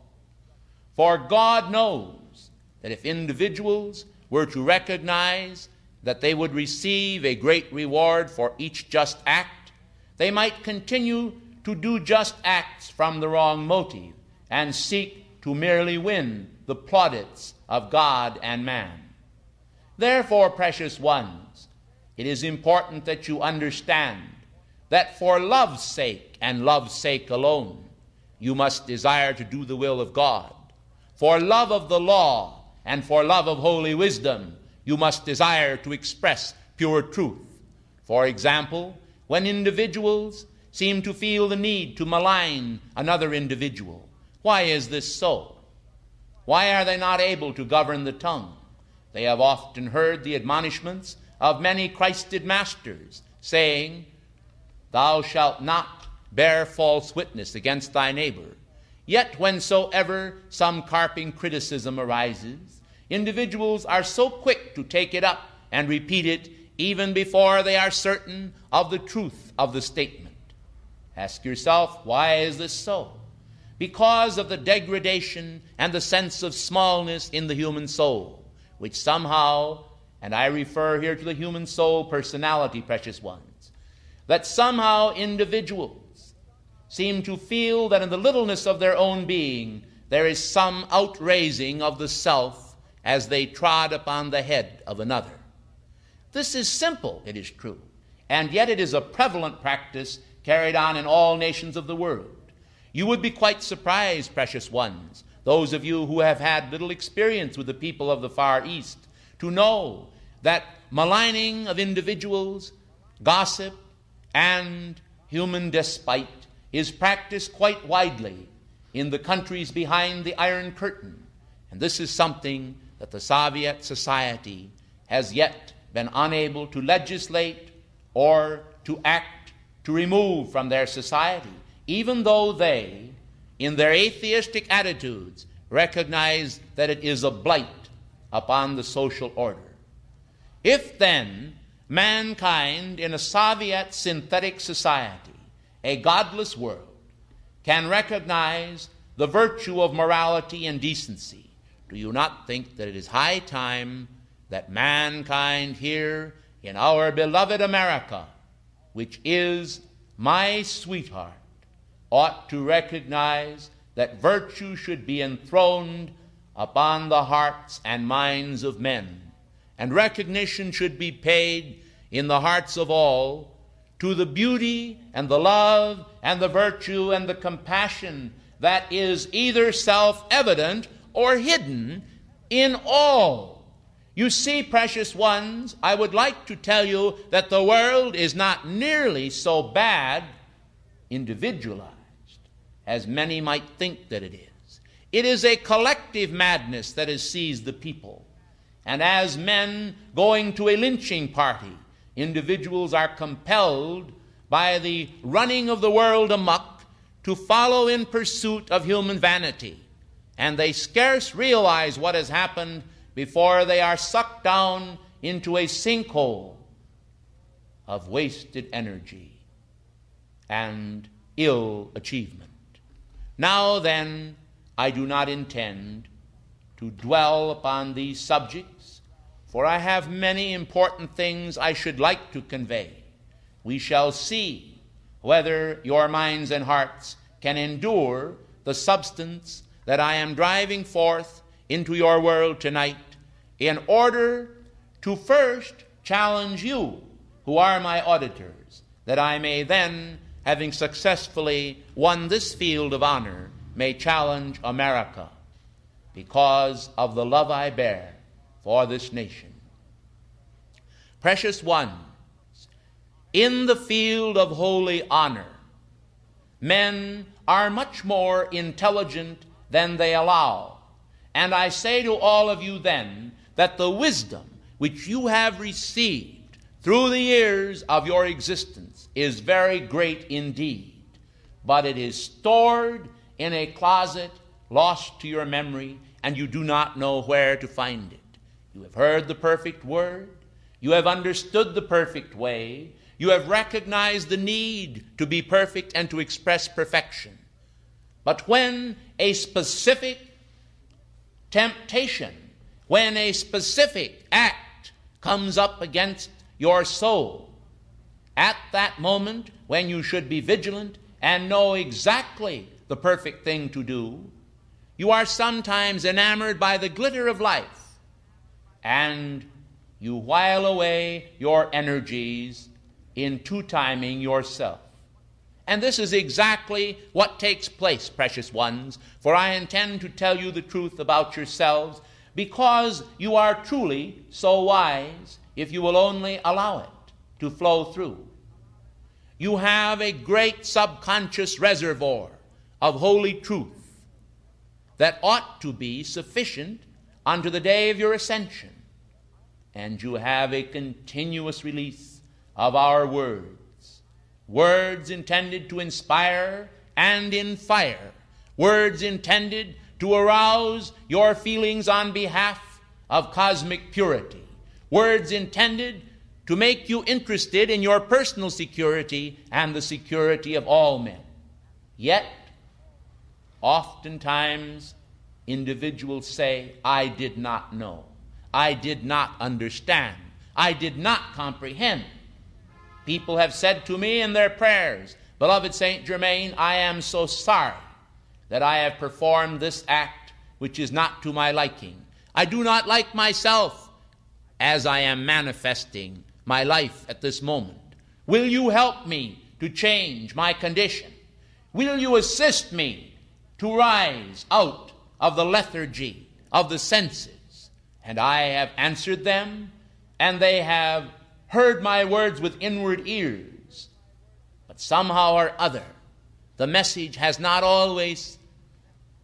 For God knows that if individuals were to recognize that they would receive a great reward for each just act, they might continue to do just acts from the wrong motive and seek to merely win the plaudits of God and man. Therefore, precious ones, it is important that you understand that for love's sake and love's sake alone, you must desire to do the will of God. For love of the law and for love of holy wisdom, you must desire to express pure truth. For example, when individuals seem to feel the need to malign another individual, why is this so? Why are they not able to govern the tongue? They have often heard the admonishments of many Christed masters, saying, Thou shalt not bear false witness against thy neighbor. Yet whensoever some carping criticism arises, individuals are so quick to take it up and repeat it even before they are certain of the truth of the statement. Ask yourself, why is this so? Because of the degradation and the sense of smallness in the human soul, which somehow, and I refer here to the human soul personality, precious ones, that somehow individuals seem to feel that in the littleness of their own being there is some outraising of the self as they trod upon the head of another. This is simple, it is true, and yet it is a prevalent practice carried on in all nations of the world. You would be quite surprised, precious ones, those of you who have had little experience with the people of the Far East, to know that maligning of individuals, gossip, and human despite is practiced quite widely in the countries behind the Iron Curtain. And this is something that the Soviet society has yet been unable to legislate or to act to remove from their society, even though they, in their atheistic attitudes, recognize that it is a blight upon the social order. If then mankind in a Soviet synthetic society, a godless world, can recognize the virtue of morality and decency, do you not think that it is high time that mankind here in our beloved America, which is my sweetheart, ought to recognize that virtue should be enthroned upon the hearts and minds of men, and recognition should be paid in the hearts of all to the beauty and the love and the virtue and the compassion that is either self-evident or hidden in all. You see, precious ones, I would like to tell you that the world is not nearly so bad individualized as many might think that it is. It is a collective madness that has seized the people. And as men going to a lynching party, individuals are compelled by the running of the world amok to follow in pursuit of human vanity. And they scarce realize what has happened before they are sucked down into a sinkhole of wasted energy and ill achievement. Now then, I do not intend to dwell upon these subjects, for I have many important things I should like to convey. We shall see whether your minds and hearts can endure the substance that I am driving forth into your world tonight, in order to first challenge you, who are my auditors, that I may then, having successfully won this field of honor, may challenge America because of the love I bear for this nation. Precious ones, in the field of holy honor, men are much more intelligent than they allow. And I say to all of you then that the wisdom which you have received through the years of your existence is very great indeed, but it is stored in a closet, lost to your memory, and you do not know where to find it. You have heard the perfect word. You have understood the perfect way. You have recognized the need to be perfect and to express perfection. But when a specific temptation, when a specific act comes up against your soul, at that moment when you should be vigilant and know exactly the perfect thing to do, you are sometimes enamored by the glitter of life, and you while away your energies in two-timing yourself. And this is exactly what takes place, precious ones, for I intend to tell you the truth about yourselves, because you are truly so wise if you will only allow it to flow through. You have a great subconscious reservoir of holy truth that ought to be sufficient unto the day of your ascension. And you have a continuous release of our words, words intended to inspire and infire, words intended to arouse your feelings on behalf of cosmic purity, words intended to make you interested in your personal security and the security of all men. Yet, oftentimes, individuals say, I did not know. I did not understand. I did not comprehend. People have said to me in their prayers, Beloved Saint Germain, I am so sorry that I have performed this act which is not to my liking. I do not like myself as I am manifesting my life at this moment. Will you help me to change my condition? Will you assist me to rise out of the lethargy of the senses? And I have answered them, and they have heard my words with inward ears. But somehow or other, the message has not always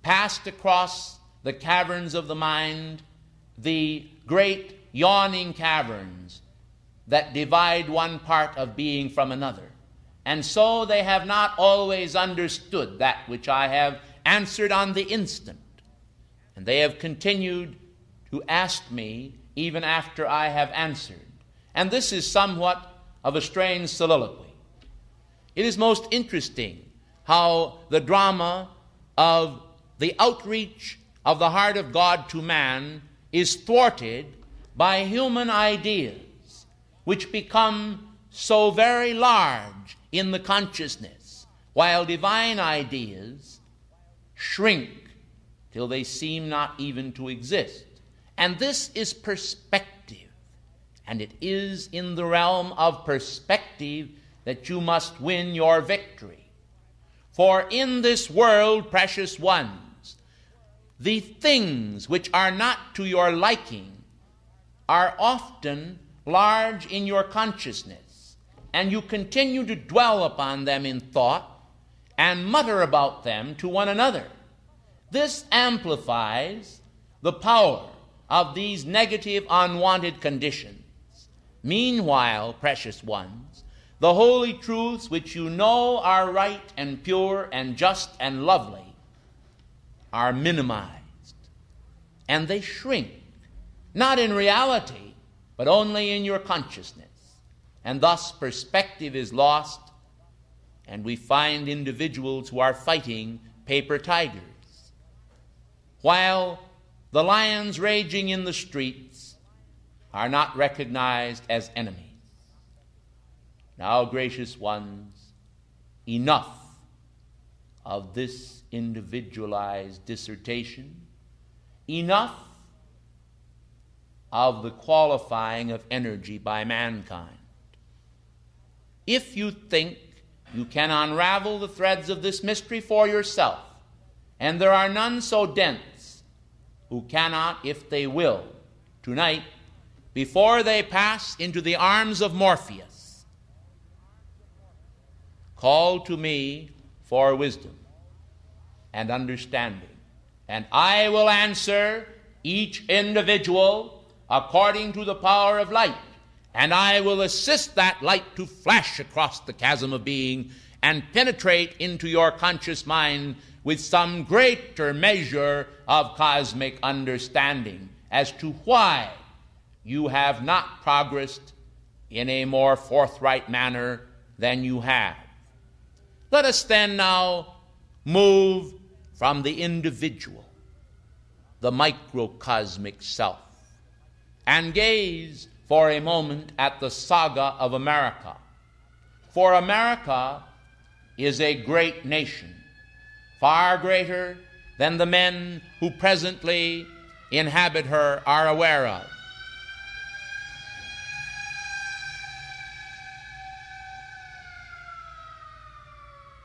passed across the caverns of the mind, the great yawning caverns that divide one part of being from another. And so they have not always understood that which I have answered on the instant. And they have continued to ask me even after I have answered. And this is somewhat of a strange soliloquy. It is most interesting how the drama of the outreach of the heart of God to man is thwarted by human ideas which become so very large in the consciousness, while divine ideas shrink till they seem not even to exist. And this is perspective, and it is in the realm of perspective that you must win your victory. For in this world, precious ones, the things which are not to your liking are often large in your consciousness, and you continue to dwell upon them in thought and mutter about them to one another. This amplifies the power of these negative, unwanted conditions. Meanwhile, precious ones, the holy truths which you know are right and pure and just and lovely are minimized, and they shrink, not in reality, but only in your consciousness. And thus perspective is lost, and we find individuals who are fighting paper tigers, while the lions raging in the streets are not recognized as enemies. Now, gracious ones, enough of this individualized dissertation, enough of the qualifying of energy by mankind. If you think you can unravel the threads of this mystery for yourself, and there are none so dense who cannot, if they will, tonight, before they pass into the arms of Morpheus, call to me for wisdom and understanding and I will answer each individual according to the power of light, and I will assist that light to flash across the chasm of being and penetrate into your conscious mind with some greater measure of cosmic understanding as to why you have not progressed in a more forthright manner than you have. Let us then now move from the individual, the microcosmic self, and gaze for a moment at the saga of America. For America is a great nation, far greater than the men who presently inhabit her are aware of.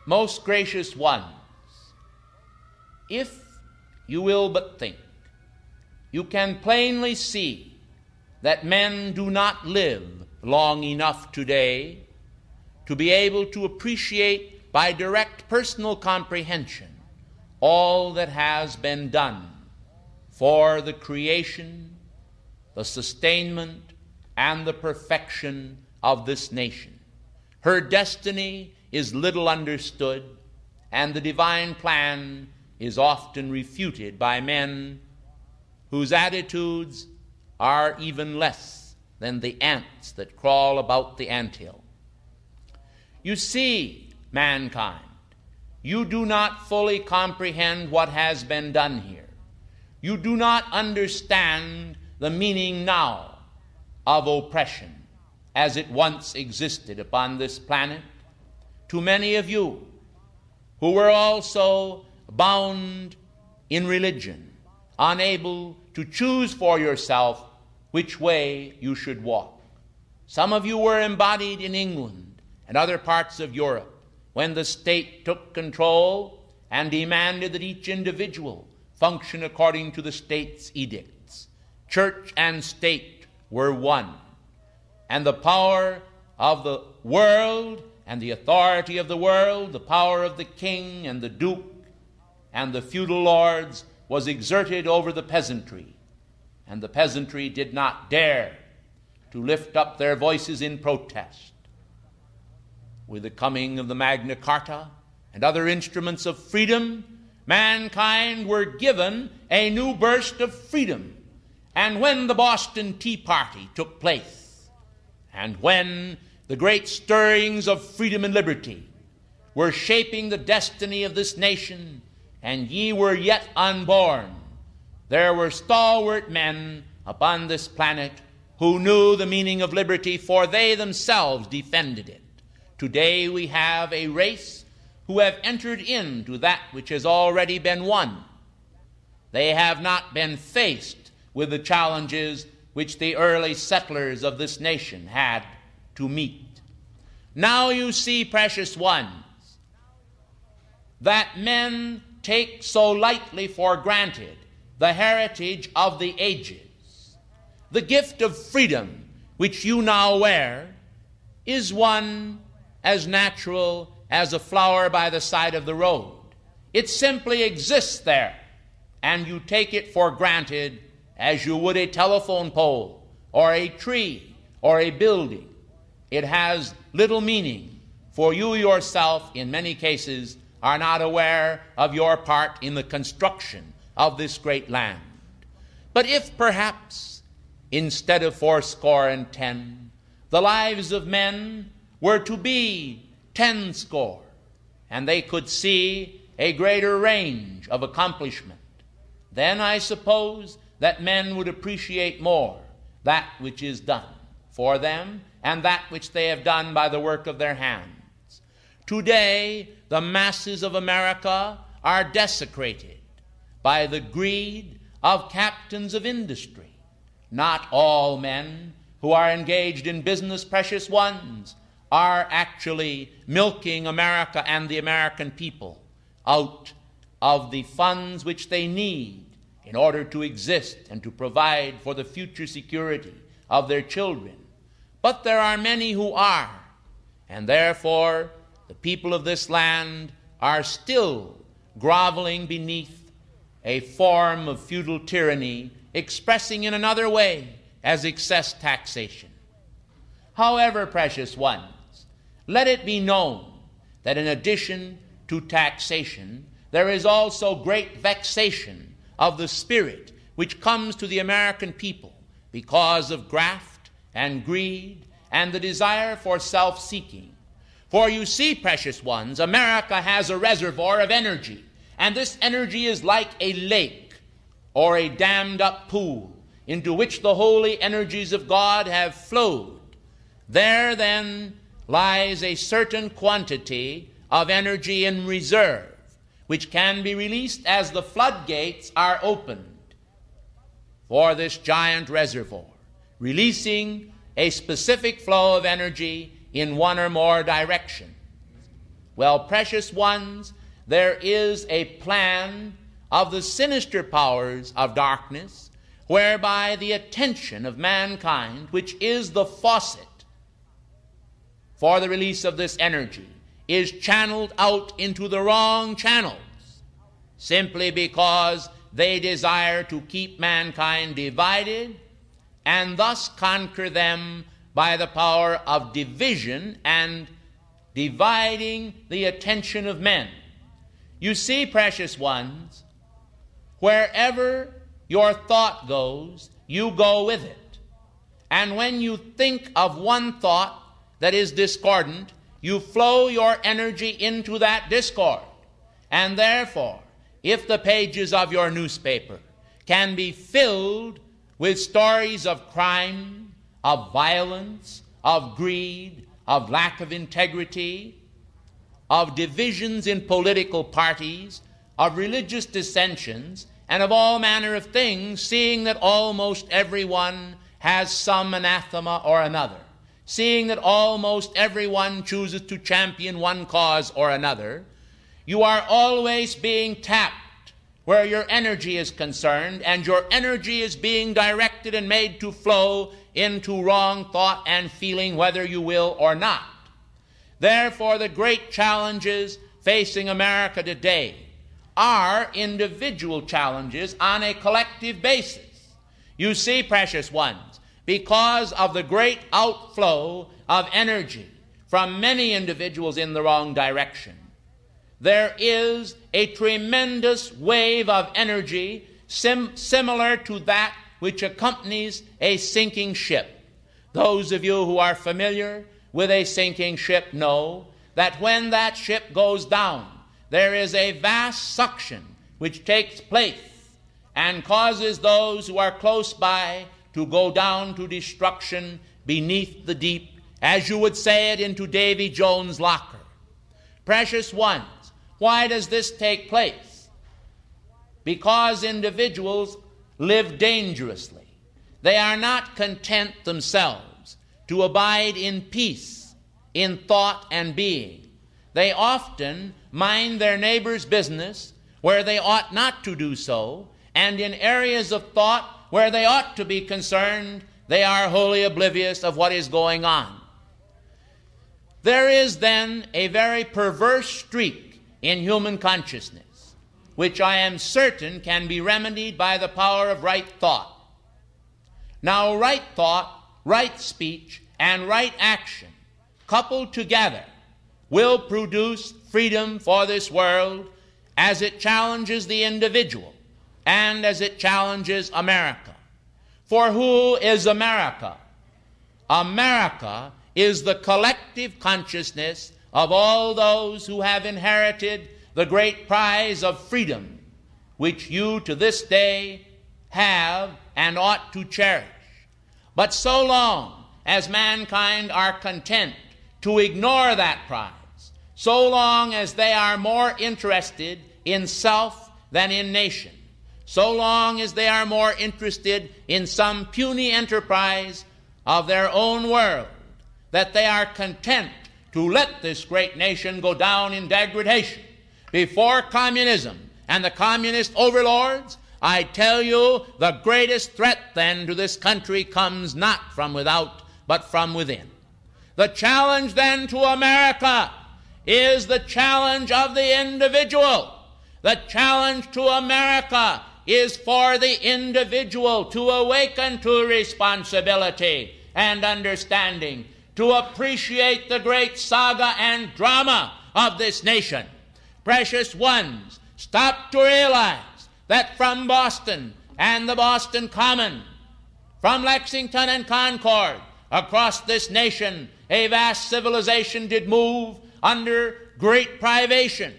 Most gracious ones, if you will but think, you can plainly see that men do not live long enough today to be able to appreciate by direct personal comprehension all that has been done for the creation, the sustainment, and the perfection of this nation. Her destiny is little understood, and the divine plan is often refuted by men whose attitudes are even less than the ants that crawl about the anthill. You see, mankind, you do not fully comprehend what has been done here. You do not understand the meaning now of oppression as it once existed upon this planet. To many of you who were also bound in religion, unable to choose for yourself which way you should walk. Some of you were embodied in England and other parts of Europe when the state took control and demanded that each individual function according to the state's edicts. Church and state were one, and the power of the world and the authority of the world, the power of the king and the duke and the feudal lords was exerted over the peasantry, and the peasantry did not dare to lift up their voices in protest. With the coming of the Magna Carta and other instruments of freedom, mankind were given a new burst of freedom. And when the Boston Tea Party took place, and when the great stirrings of freedom and liberty were shaping the destiny of this nation, and ye were yet unborn, there were stalwart men upon this planet who knew the meaning of liberty, for they themselves defended it. Today we have a race who have entered into that which has already been won. They have not been faced with the challenges which the early settlers of this nation had to meet. Now you see, precious ones, that men take so lightly for granted the heritage of the ages. The gift of freedom which you now wear is one as natural as a flower by the side of the road. It simply exists there, and you take it for granted as you would a telephone pole or a tree or a building. It has little meaning, for you yourself, in many cases, are not aware of your part in the construction of this great land. But if perhaps, instead of 80, the lives of men were to be 10, and they could see a greater range of accomplishment, then I suppose that men would appreciate more that which is done for them and that which they have done by the work of their hands. Today, the masses of America are desecrated by the greed of captains of industry. Not all men who are engaged in business, precious ones, are actually milking America and the American people out of the funds which they need in order to exist and to provide for the future security of their children. But there are many who are, and therefore the people of this land are still groveling beneath a form of feudal tyranny expressing in another way as excess taxation. However, precious ones, let it be known that in addition to taxation, there is also great vexation of the spirit which comes to the American people because of graft and greed and the desire for self-seeking. For you see, precious ones, America has a reservoir of energy, and this energy is like a lake or a dammed-up pool into which the holy energies of God have flowed. There then lies a certain quantity of energy in reserve, which can be released as the floodgates are opened for this giant reservoir, releasing a specific flow of energy in one or more directions. Well, precious ones, there is a plan of the sinister powers of darkness whereby the attention of mankind, which is the faucet for the release of this energy, is channeled out into the wrong channels simply because they desire to keep mankind divided and thus conquer them by the power of division and dividing the attention of men. You see, precious ones, wherever your thought goes, you go with it. And when you think of one thought that is discordant, you flow your energy into that discord. And therefore, if the pages of your newspaper can be filled with stories of crime, of violence, of greed, of lack of integrity, of divisions in political parties, of religious dissensions, and of all manner of things, seeing that almost everyone has some anathema or another, seeing that almost everyone chooses to champion one cause or another, you are always being tapped where your energy is concerned, and your energy is being directed and made to flow into wrong thought and feeling, whether you will or not. Therefore, the great challenges facing America today are individual challenges on a collective basis. You see, precious ones, because of the great outflow of energy from many individuals in the wrong direction, there is a tremendous wave of energy similar to that which accompanies a sinking ship. Those of you who are familiar with a sinking ship know that when that ship goes down, there is a vast suction which takes place and causes those who are close by to go down to destruction beneath the deep, as you would say it, into Davy Jones' locker. Precious ones, why does this take place? Because individuals live dangerously. They are not content themselves to abide in peace, in thought and being. They often mind their neighbor's business where they ought not to do so, and in areas of thought where they ought to be concerned, they are wholly oblivious of what is going on. There is then a very perverse streak in human consciousness, which I am certain can be remedied by the power of right thought. Now, right thought, right speech, and right action, coupled together, will produce freedom for this world as it challenges the individual and as it challenges America. For who is America? America is the collective consciousness of all those who have inherited the great prize of freedom, which you to this day have and ought to cherish. But so long as mankind are content to ignore that prize, so long as they are more interested in self than in nation, so long as they are more interested in some puny enterprise of their own world, that they are content to let this great nation go down in degradation before communism and the communist overlords, I tell you, the greatest threat then to this country comes not from without, but from within. The challenge then to America is the challenge of the individual. The challenge to America is for the individual to awaken to responsibility and understanding, to appreciate the great saga and drama of this nation. Precious ones, stop to realize that from Boston and the Boston Common, from Lexington and Concord, across this nation, a vast civilization did move under great privation,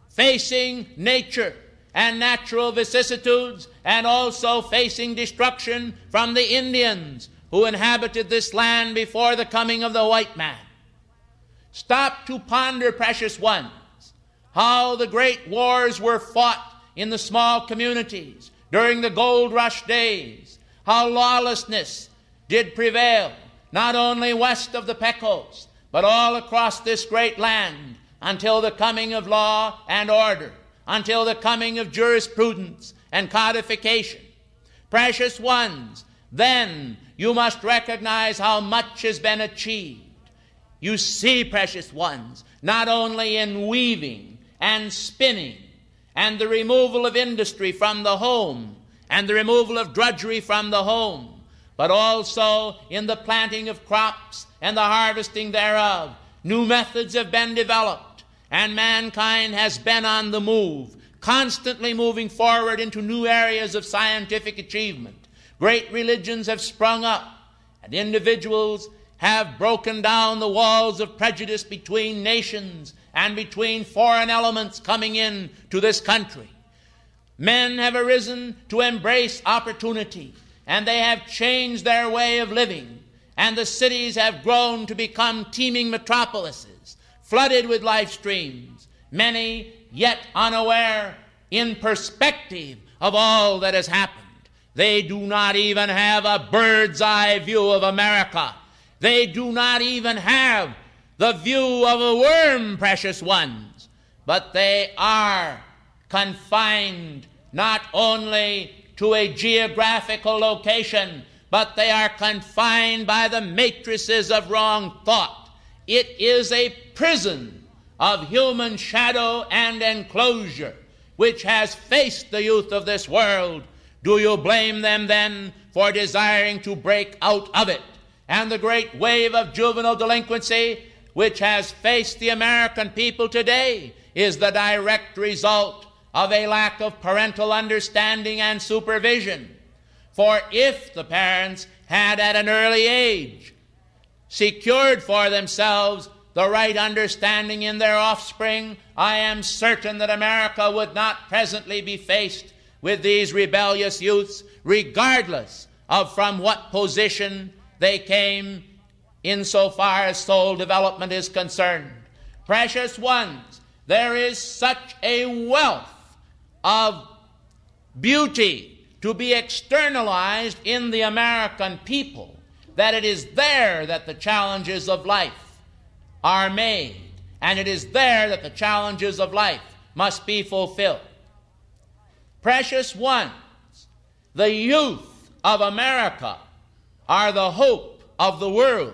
facing nature and natural vicissitudes, and also facing destruction from the Indians who inhabited this land before the coming of the white man. Stop to ponder, precious ones, how the great wars were fought in the small communities during the gold rush days, how lawlessness did prevail, not only west of the Pecos, but all across this great land, until the coming of law and order, until the coming of jurisprudence and codification. Precious ones, then you must recognize how much has been achieved. You see, precious ones, not only in weaving and spinning and the removal of industry from the home and the removal of drudgery from the home, but also in the planting of crops and the harvesting thereof. New methods have been developed, and mankind has been on the move, constantly moving forward into new areas of scientific achievement. Great religions have sprung up, and individuals have broken down the walls of prejudice between nations and between foreign elements coming in to this country. Men have arisen to embrace opportunity, and they have changed their way of living, and the cities have grown to become teeming metropolises, flooded with life streams, many yet unaware in perspective of all that has happened. They do not even have a bird's eye view of America. They do not even have the view of a worm, precious ones, but they are confined not only to a geographical location, but they are confined by the matrices of wrong thought. It is a prison of human shadow and enclosure which has faced the youth of this world. Do you blame them then for desiring to break out of it? And the great wave of juvenile delinquency which has faced the American people today is the direct result of a lack of parental understanding and supervision. For if the parents had at an early age secured for themselves the right understanding in their offspring, I am certain that America would not presently be faced with these rebellious youths, regardless of from what position they came insofar as soul development is concerned. Precious ones, there is such a wealth of beauty to be externalized in the American people that it is there that the challenges of life are made, and it is there that the challenges of life must be fulfilled. Precious ones, the youth of America are the hope of the world,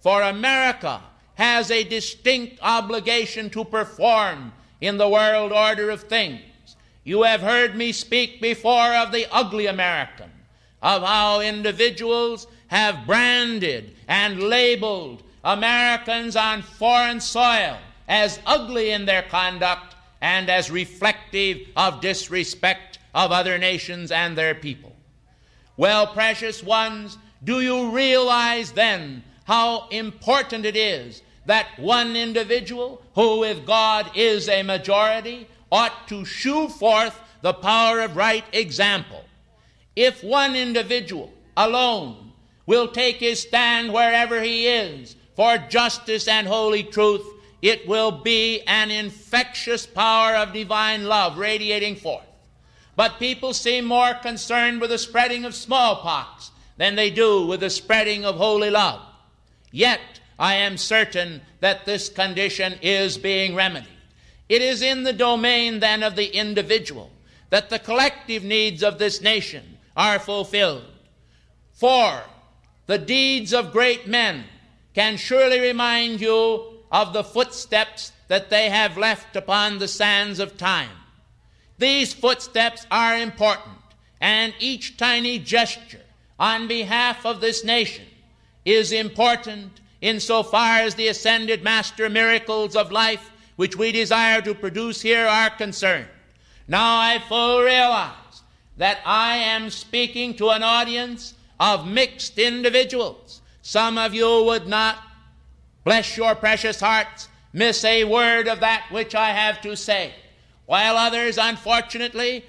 for America has a distinct obligation to perform in the world order of things. You have heard me speak before of the ugly American, of how individuals have branded and labeled Americans on foreign soil as ugly in their conduct and as reflective of disrespect of other nations and their people. Well, precious ones, do you realize then how important it is that one individual, who with God is a majority, ought to shew forth the power of right example? If one individual alone will take his stand wherever he is for justice and holy truth, it will be an infectious power of divine love radiating forth. But people seem more concerned with the spreading of smallpox than they do with the spreading of holy love. Yet, I am certain that this condition is being remedied. It is in the domain, then, of the individual that the collective needs of this nation are fulfilled. For the deeds of great men can surely remind you of the footsteps that they have left upon the sands of time. These footsteps are important, and each tiny gesture on behalf of this nation is important insofar as the ascended Master miracles of life which we desire to produce here are concerned. Now I fully realize that I am speaking to an audience of mixed individuals. Some of you would not, bless your precious hearts, miss a word of that which I have to say, while others, unfortunately,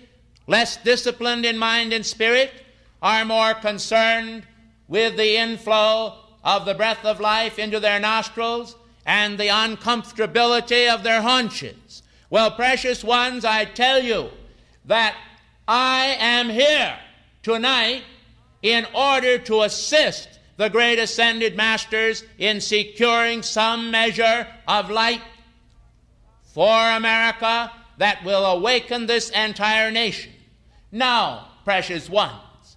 less disciplined in mind and spirit, are more concerned with the inflow of the breath of life into their nostrils and the uncomfortability of their haunches. Well, precious ones, I tell you that I am here tonight in order to assist the great ascended masters in securing some measure of light for America that will awaken this entire nation. Now, precious ones,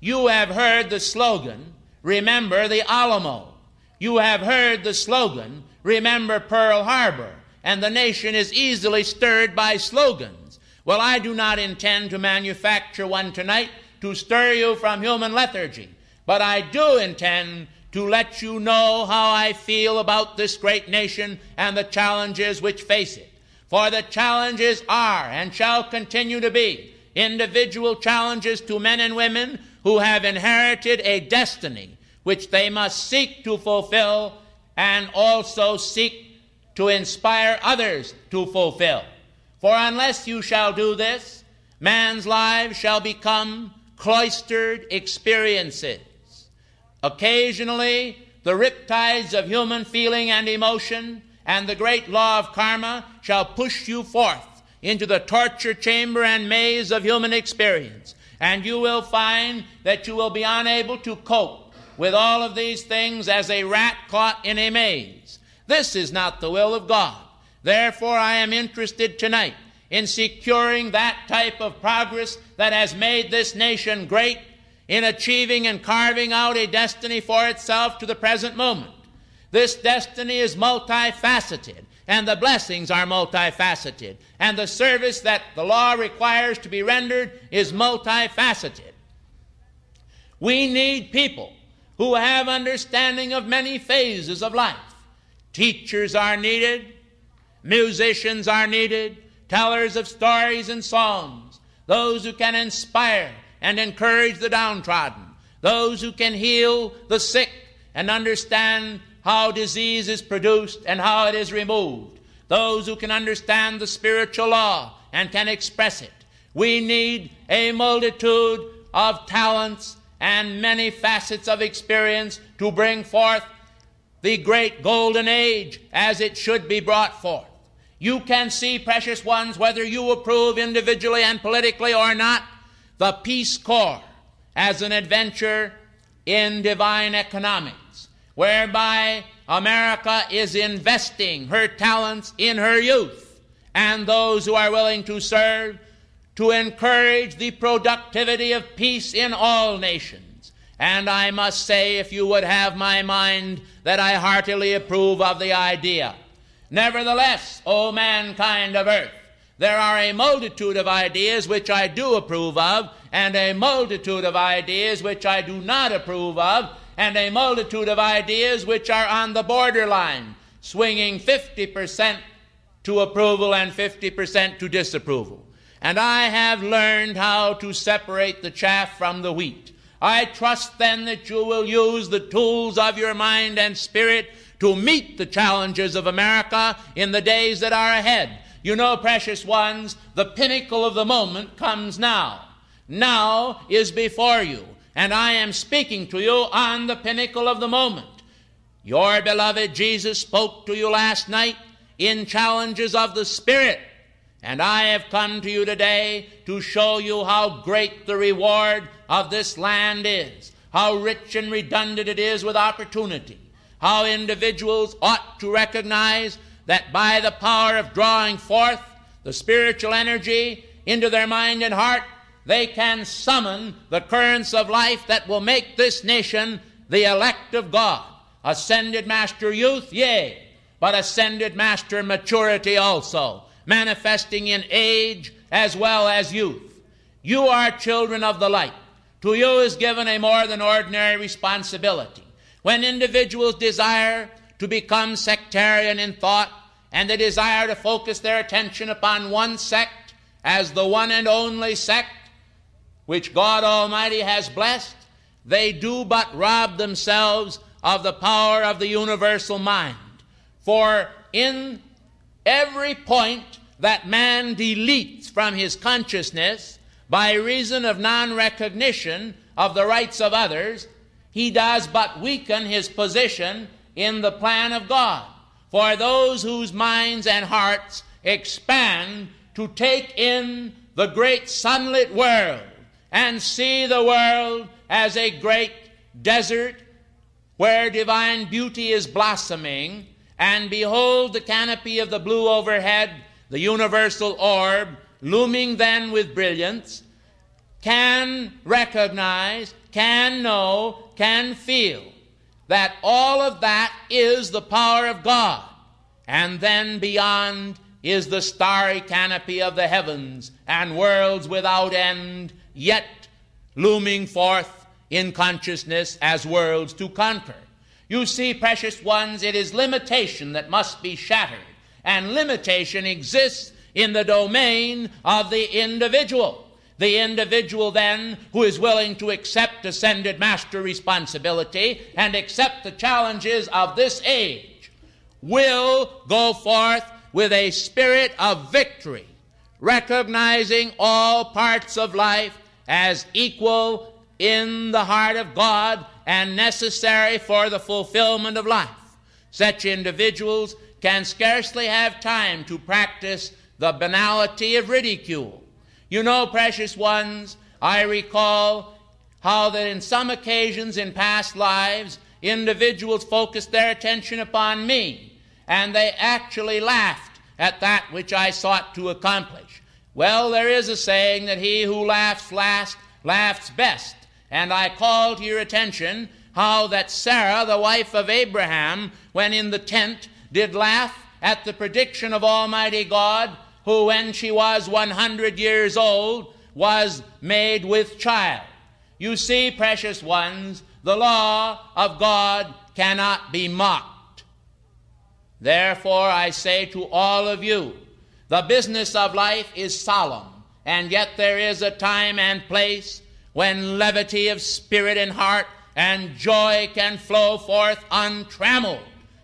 you have heard the slogan, "Remember the Alamo." You have heard the slogan, "Remember Pearl Harbor," and the nation is easily stirred by slogans. Well, I do not intend to manufacture one tonight to stir you from human lethargy, but I do intend to let you know how I feel about this great nation and the challenges which face it. For the challenges are and shall continue to be individual challenges to men and women who have inherited a destiny which they must seek to fulfill and also seek to inspire others to fulfill. For unless you shall do this, man's life shall become cloistered experiences. Occasionally, the riptides of human feeling and emotion and the great law of karma shall push you forth into the torture chamber and maze of human experience, and you will find that you will be unable to cope with all of these things as a rat caught in a maze. This is not the will of God. Therefore, I am interested tonight in securing that type of progress that has made this nation great, in achieving and carving out a destiny for itself to the present moment. This destiny is multifaceted, and the blessings are multifaceted, and the service that the law requires to be rendered is multifaceted. We need people who have understanding of many phases of life. Teachers are needed, musicians are needed, tellers of stories and songs, those who can inspire and encourage the downtrodden, those who can heal the sick and understand how disease is produced and how it is removed, those who can understand the spiritual law and can express it. We need a multitude of talents and many facets of experience to bring forth the great golden age as it should be brought forth. You can see, precious ones, whether you approve individually and politically or not, the Peace Corps as an adventure in divine economics, whereby America is investing her talents in her youth and those who are willing to serve to encourage the productivity of peace in all nations. And I must say, if you would have my mind, that I heartily approve of the idea. Nevertheless, O mankind of earth, there are a multitude of ideas which I do approve of, and a multitude of ideas which I do not approve of, and a multitude of ideas which are on the borderline, swinging 50% to approval and 50% to disapproval. And I have learned how to separate the chaff from the wheat. I trust then that you will use the tools of your mind and spirit to meet the challenges of America in the days that are ahead. You know, precious ones, the pinnacle of the moment comes now. Now is before you, and I am speaking to you on the pinnacle of the moment. Your beloved Jesus spoke to you last night in challenges of the Spirit, and I have come to you today to show you how great the reward of this land is, how rich and redundant it is with opportunity, how individuals ought to recognize that by the power of drawing forth the spiritual energy into their mind and heart, they can summon the currents of life that will make this nation the elect of God. Ascended master youth, yea, but ascended master maturity also, manifesting in age as well as youth. You are children of the light. To you is given a more than ordinary responsibility. When individuals desire to become sectarian in thought, and they desire to focus their attention upon one sect as the one and only sect which God Almighty has blessed, they do but rob themselves of the power of the universal mind. For in every point that man deletes from his consciousness by reason of non-recognition of the rights of others, he does but weaken his position in the plan of God. For those whose minds and hearts expand to take in the great sunlit world and see the world as a great desert where divine beauty is blossoming, and behold the canopy of the blue overhead, the universal orb, looming then with brilliance, can recognize, can know, can feel that all of that is the power of God. And then beyond is the starry canopy of the heavens and worlds without end, yet looming forth in consciousness as worlds to conquer. You see, precious ones, it is limitation that must be shattered, and limitation exists in the domain of the individual. The individual, then, who is willing to accept ascended master responsibility and accept the challenges of this age, will go forth with a spirit of victory, recognizing all parts of life as equal in the heart of God and necessary for the fulfillment of life. Such individuals can scarcely have time to practice the banality of ridicule. You know, precious ones, I recall how that in some occasions in past lives, individuals focused their attention upon me, and they actually laughed at that which I sought to accomplish. Well, there is a saying that he who laughs last laughs best, and I call to your attention how that Sarah, the wife of Abraham, when in the tent, did laugh at the prediction of Almighty God, who when she was 100 years old was made with child. You see, precious ones, the law of God cannot be mocked. Therefore, I say to all of you, the business of life is solemn, and yet there is a time and place when levity of spirit and heart and joy can flow forth untrammeled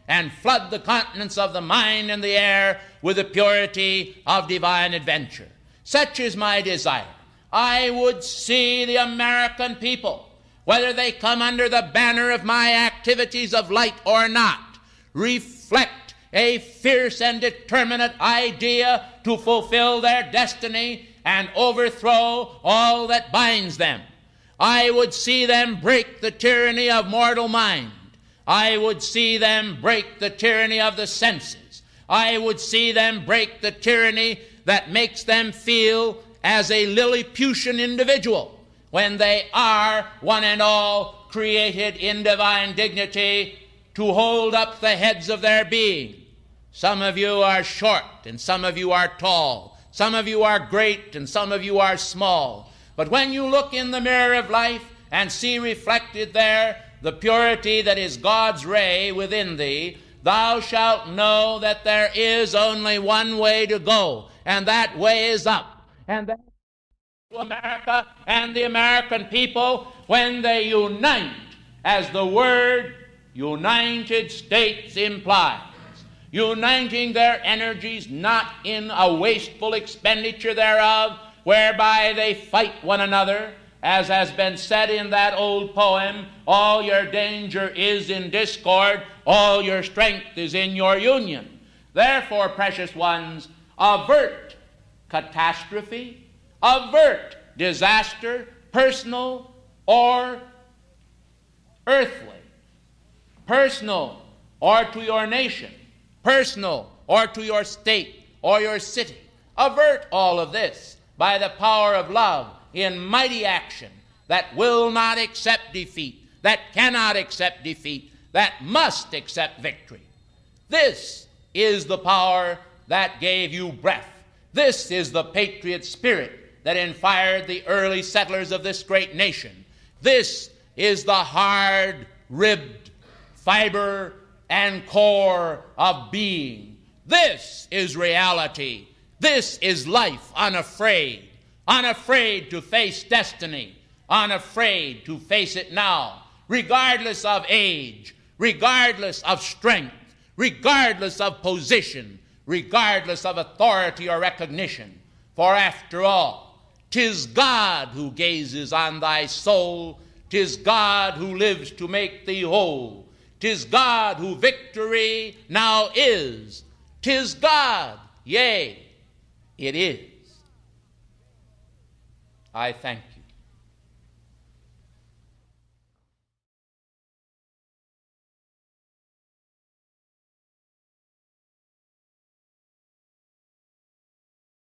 and flood the continents of the mind and the air with the purity of divine adventure. Such is my desire. I would see the American people, whether they come under the banner of my activities of light or not, reflect a fierce and determinate idea to fulfill their destiny and overthrow all that binds them. I would see them break the tyranny of mortal mind. I would see them break the tyranny of the senses. I would see them break the tyranny that makes them feel as a Lilliputian individual when they are, one and all, created in divine dignity to hold up the heads of their being. Some of you are short and some of you are tall. Some of you are great and some of you are small. But when you look in the mirror of life and see reflected there the purity that is God's ray within thee, thou shalt know that there is only one way to go, and that way is up. And that to America and the American people when they unite, as the word United States implies, uniting their energies not in a wasteful expenditure thereof, whereby they fight one another, as has been said in that old poem, all your danger is in discord, all your strength is in your union. Therefore, precious ones, avert catastrophe, avert disaster, personal or earthly, personal or to your nation, personal or to your state or your city. Avert all of this by the power of love in mighty action that will not accept defeat, that cannot accept defeat, that must accept victory. This is the power that gave you breath. This is the patriot spirit that inspired the early settlers of this great nation. This is the hard-ribbed fiber and core of being. This is reality. This is life unafraid, unafraid to face destiny, unafraid to face it now, regardless of age, regardless of strength, regardless of position, regardless of authority or recognition. For after all, 'tis God who gazes on thy soul, 'tis God who lives to make thee whole, 'tis God who victory now is, 'tis God, yea, it is. I thank you.